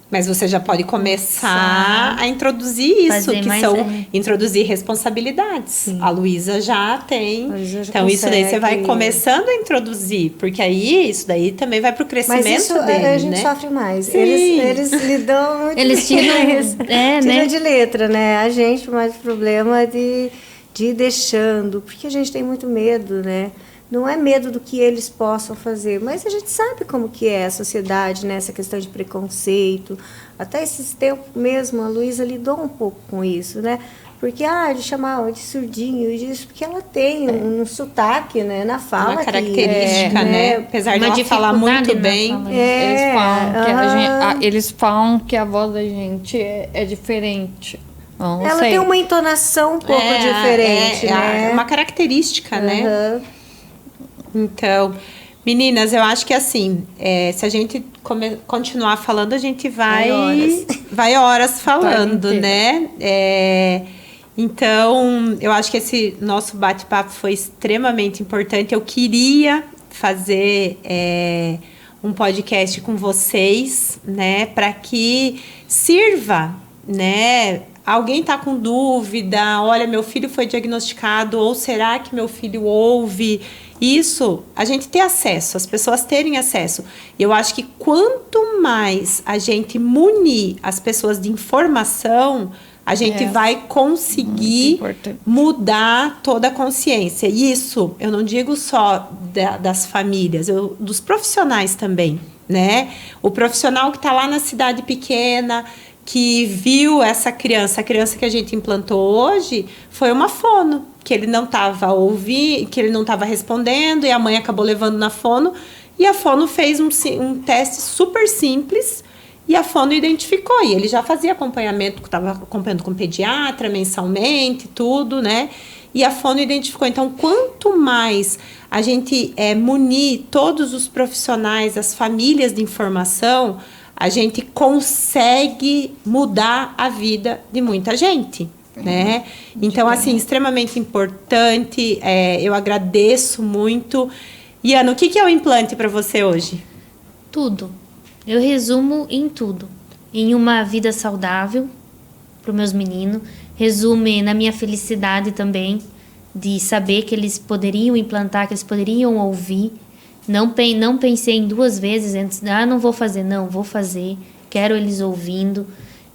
Speaker 2: Mas você já pode começar a introduzir isso,
Speaker 3: Fazer
Speaker 2: que
Speaker 3: mais,
Speaker 2: são
Speaker 3: é.
Speaker 2: introduzir responsabilidades. A Luísa já tem.
Speaker 5: A Luísa já
Speaker 2: Então, isso daí você vai
Speaker 5: consegue.
Speaker 2: começando a introduzir, porque aí isso daí também vai pro crescimento
Speaker 5: Mas isso
Speaker 2: dele,
Speaker 5: a gente
Speaker 2: né?
Speaker 5: sofre mais.
Speaker 2: Sim.
Speaker 5: Eles lidam muito
Speaker 3: Eles
Speaker 5: bem
Speaker 3: tiram-
Speaker 5: com isso.
Speaker 3: é,
Speaker 5: Tira
Speaker 3: né?
Speaker 5: de letra, né? A gente, mais o problema de ir deixando, porque a gente tem muito medo, né? Não é medo do que eles possam fazer, mas a gente sabe como que é a sociedade, né? Essa questão de preconceito. Até esses tempos mesmo, a Luísa lidou um pouco com isso, né? Porque, de chamar de surdinho, disso, porque ela tem um sotaque, né? Na fala.
Speaker 2: Uma
Speaker 5: que,
Speaker 2: característica, né? Apesar de
Speaker 3: Uma
Speaker 2: ela falar
Speaker 3: dificuldade
Speaker 2: muito
Speaker 3: na
Speaker 2: bem.
Speaker 3: fala.
Speaker 4: Eles falam que
Speaker 5: aham.
Speaker 4: eles falam que a voz da gente é diferente. Não
Speaker 5: Ela
Speaker 4: sei.
Speaker 5: tem uma entonação um pouco diferente, né?
Speaker 2: É uma característica, né?
Speaker 5: Aham.
Speaker 2: Então, Meninas, eu acho que assim, se a gente continuar falando, a gente vai horas falando, né? Então, eu acho que esse nosso bate-papo foi extremamente importante. Eu queria fazer um podcast com vocês, né? Para que sirva, né? Alguém está com dúvida, olha, meu filho foi diagnosticado, ou será que meu filho ouve? Isso, a gente ter acesso, as pessoas terem acesso. E eu acho que quanto mais a gente munir as pessoas de informação, a gente vai conseguir mudar toda a consciência. E isso, eu não digo só das famílias, dos profissionais também, né? O profissional que está lá na cidade pequena, que viu essa criança, a criança que a gente implantou hoje, foi uma fono, que ele não estava ouvindo, que ele não estava respondendo, e a mãe acabou levando na fono, e a fono fez um teste super simples, e a fono identificou, e ele já fazia acompanhamento, estava acompanhando com o pediatra mensalmente, tudo, né? E a fono identificou. Então, quanto mais a gente munir todos os profissionais, as famílias de informação, a gente consegue mudar a vida de muita gente, né? Então, assim, extremamente importante. Eu agradeço muito. Iana, o que é o implante para você hoje?
Speaker 3: Tudo. Eu resumo em tudo. Em uma vida saudável para os meus meninos. Resume na minha felicidade também, de saber que eles poderiam implantar, que eles poderiam ouvir. Não pensei em 2 vezes antes, não vou fazer, não, vou fazer, quero eles ouvindo.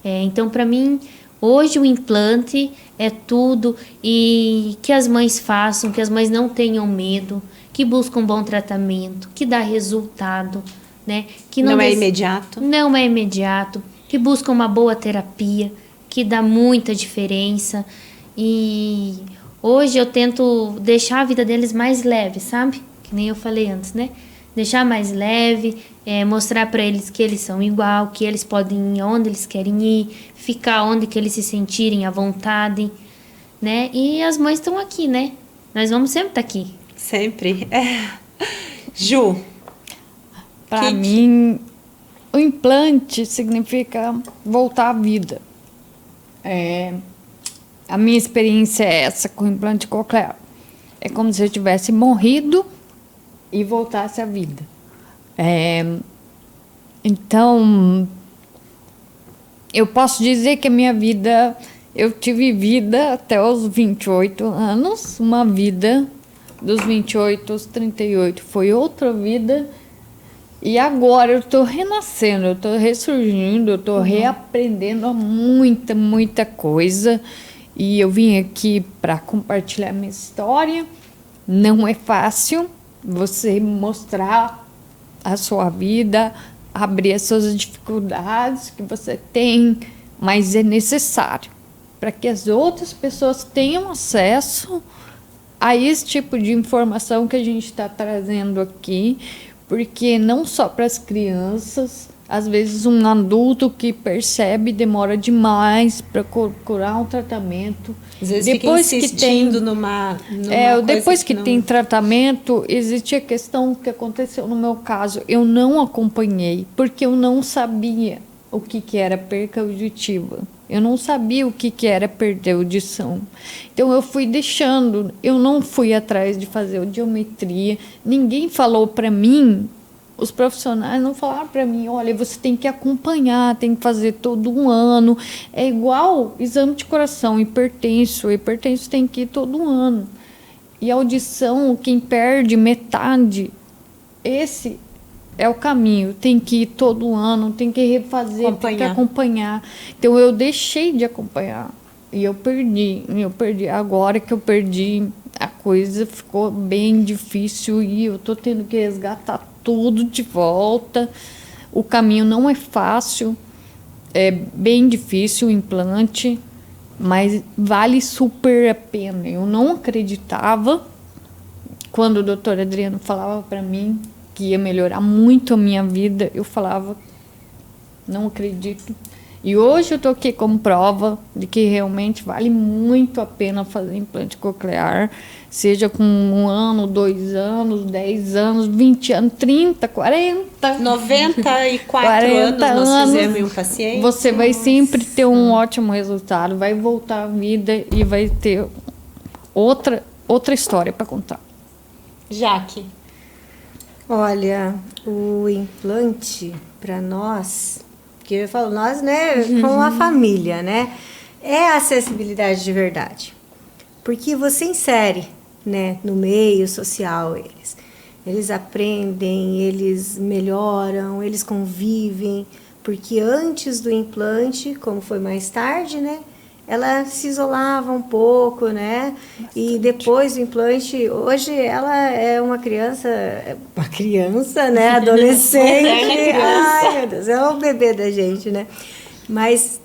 Speaker 3: Então, para mim, hoje o implante é tudo, e que as mães façam, que as mães não tenham medo, que buscam um bom tratamento, que dá resultado, né? Que
Speaker 2: não é imediato.
Speaker 3: Não é imediato, que buscam uma boa terapia, que dá muita diferença. E hoje eu tento deixar a vida deles mais leve, sabe? Que nem eu falei antes, né? Deixar mais leve, mostrar para eles que eles são igual, que eles podem ir onde eles querem ir, ficar onde que eles se sentirem à vontade, né? E as mães estão aqui, né? Nós vamos sempre estar aqui.
Speaker 2: Sempre. Ju.
Speaker 4: Para mim, o implante significa voltar à vida. A minha experiência é essa com o implante coclear. É como se eu tivesse morrido e voltasse à vida. Então, eu posso dizer que a minha vida, eu tive vida até os 28 anos, uma vida dos 28 aos 38 foi outra vida, e agora eu estou renascendo, eu estou ressurgindo, eu estou reaprendendo muita coisa, e eu vim aqui para compartilhar minha história. Não é fácil você mostrar a sua vida, abrir as suas dificuldades que você tem, mas é necessário para que as outras pessoas tenham acesso a esse tipo de informação que a gente está trazendo aqui, porque não só para as crianças, às vezes um adulto que percebe demora demais para procurar um tratamento.
Speaker 2: Às vezes depois fica insistindo numa
Speaker 4: depois que tem tratamento, existe a questão que aconteceu no meu caso. Eu não acompanhei, porque eu não sabia o que era perca auditiva. Eu não sabia o que era perder a audição. Então, eu fui deixando. Eu não fui atrás de fazer audiometria. Ninguém falou para mim, os profissionais não falaram para mim, olha, você tem que acompanhar, tem que fazer todo um ano. É igual exame de coração, hipertenso. Hipertenso tem que ir todo ano. E a audição, quem perde metade, esse é o caminho, tem que ir todo ano, tem que refazer, tem que acompanhar. Então, eu deixei de acompanhar e eu perdi. Agora que eu perdi, a coisa ficou bem difícil e eu estou tendo que resgatar tudo de volta. O caminho não é fácil, é bem difícil o implante, mas vale super a pena. Eu não acreditava quando o doutor Adriano falava para mim que ia melhorar muito a minha vida. Eu falava, não acredito. E hoje eu tô aqui como prova de que realmente vale muito a pena fazer implante coclear, seja com 1 ano, 2 anos, 10 anos, 20 anos, 30, 40.
Speaker 2: 94 anos nós fizemos em um paciente.
Speaker 4: Você vai sempre ter um ótimo resultado, vai voltar à vida e vai ter outra história para contar.
Speaker 2: Jaque.
Speaker 5: Olha, o implante para nós, que eu falo nós, né, como uma família, né, é a acessibilidade de verdade. Porque você insere, né, no meio social eles. Eles aprendem, eles melhoram, eles convivem, porque antes do implante, como foi mais tarde, né, ela se isolava um pouco, né? Bastante. E depois do implante, hoje ela é uma criança, né? Adolescente. Ai, meu Deus, é o bebê da gente, né? Mas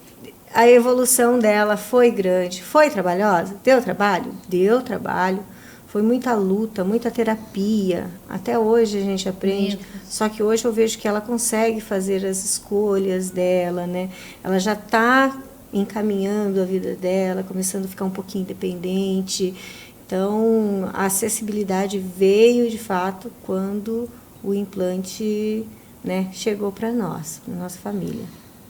Speaker 5: a evolução dela foi grande, foi trabalhosa, deu trabalho? Deu trabalho. Foi muita luta, muita terapia. Até hoje a gente aprende. Só que hoje eu vejo que ela consegue fazer as escolhas dela, né? Ela já está encaminhando a vida dela, começando a ficar um pouquinho independente. Então, a acessibilidade veio, de fato, quando o implante, né, chegou para nós, para nossa família.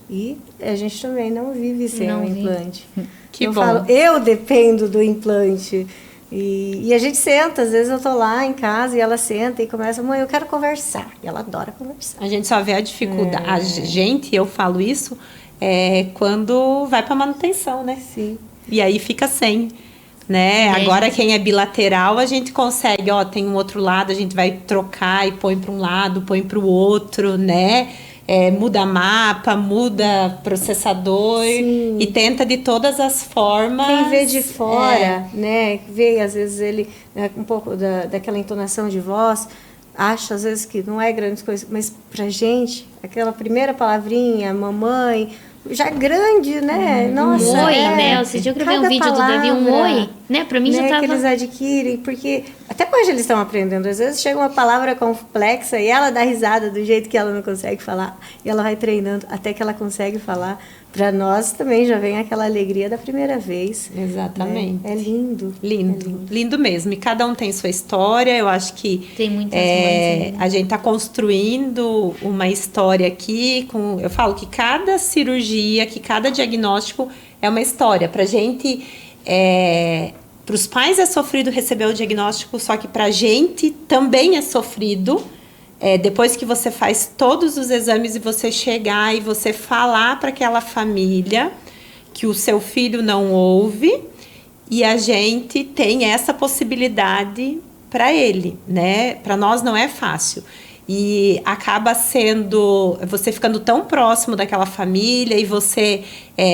Speaker 5: E a gente também não vive sem o implante.
Speaker 2: Que bom.
Speaker 5: Eu dependo do implante. E a gente senta, às vezes eu tô lá em casa e ela senta e começa, mãe, eu quero conversar. E ela adora conversar.
Speaker 2: A gente só vê a dificuldade. A gente, eu falo isso, quando vai para manutenção, né?
Speaker 5: Sim.
Speaker 2: E aí fica sem, né? Agora quem é bilateral, a gente consegue, ó, tem um outro lado, a gente vai trocar e põe para um lado, põe para o outro, né? Muda mapa, muda processador. Sim. E tenta de todas as formas.
Speaker 5: Quem vê de fora, né? Vê às vezes ele um pouco daquela entonação de voz, acha às vezes que não é grande coisa, mas pra gente, aquela primeira palavrinha, mamãe, já grande, né? Nossa,
Speaker 3: um oi, né? Esse dia eu gravei um vídeo do Davi, um oi, né? Pra mim, né, já tava...
Speaker 5: que eles adquirem, porque até hoje eles estão aprendendo. Às vezes chega uma palavra complexa e ela dá risada do jeito que ela não consegue falar. E ela vai treinando até que ela consegue falar. Para nós também já vem aquela alegria da primeira vez.
Speaker 2: Exatamente.
Speaker 5: Né? É lindo.
Speaker 2: Lindo. Lindo mesmo. E cada um tem sua história. Eu acho que
Speaker 3: tem muitas mães,
Speaker 2: a gente está construindo uma história aqui. Eu falo que cada cirurgia, que cada diagnóstico é uma história. Para a gente... para os pais é sofrido receber o diagnóstico, só que para a gente também é sofrido depois que você faz todos os exames e você chegar e você falar para aquela família que o seu filho não ouve e a gente tem essa possibilidade para ele, né? Para nós não é fácil. E acaba sendo você ficando tão próximo daquela família e você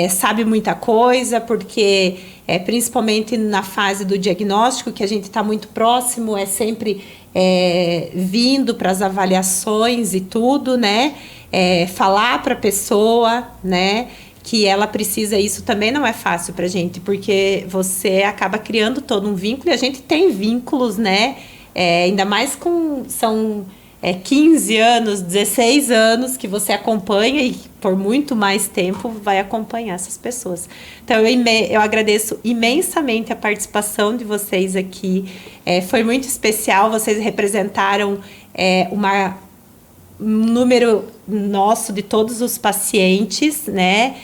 Speaker 2: sabe muita coisa, porque principalmente na fase do diagnóstico, que a gente está muito próximo, é sempre vindo para as avaliações e tudo, né? Falar para a pessoa, né? Que ela precisa, isso também não é fácil para a gente, porque você acaba criando todo um vínculo e a gente tem vínculos, né? Ainda mais são 15 anos, 16 anos que você acompanha e por muito mais tempo vai acompanhar essas pessoas. Então, eu agradeço imensamente a participação de vocês aqui. Foi muito especial, vocês representaram um número nosso de todos os pacientes, né?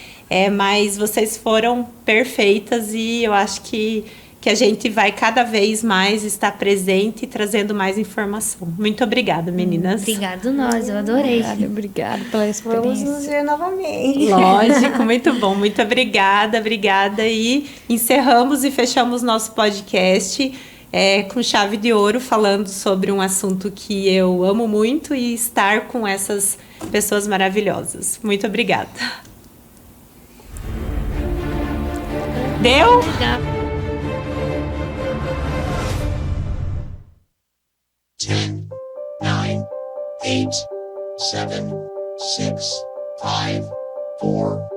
Speaker 2: Mas vocês foram perfeitas e eu acho que a gente vai cada vez mais estar presente e trazendo mais informação. Muito obrigada, meninas.
Speaker 3: Obrigado nós, eu adorei.
Speaker 4: Obrigada pela experiência.
Speaker 5: Vamos nos ver novamente.
Speaker 2: Lógico, muito bom. Muito obrigada. E encerramos e fechamos nosso podcast com chave de ouro, falando sobre um assunto que eu amo muito e estar com essas pessoas maravilhosas. Muito obrigada. Deu?
Speaker 3: Obrigada.
Speaker 1: 10, 9, 8, 7, 6, 5, 4,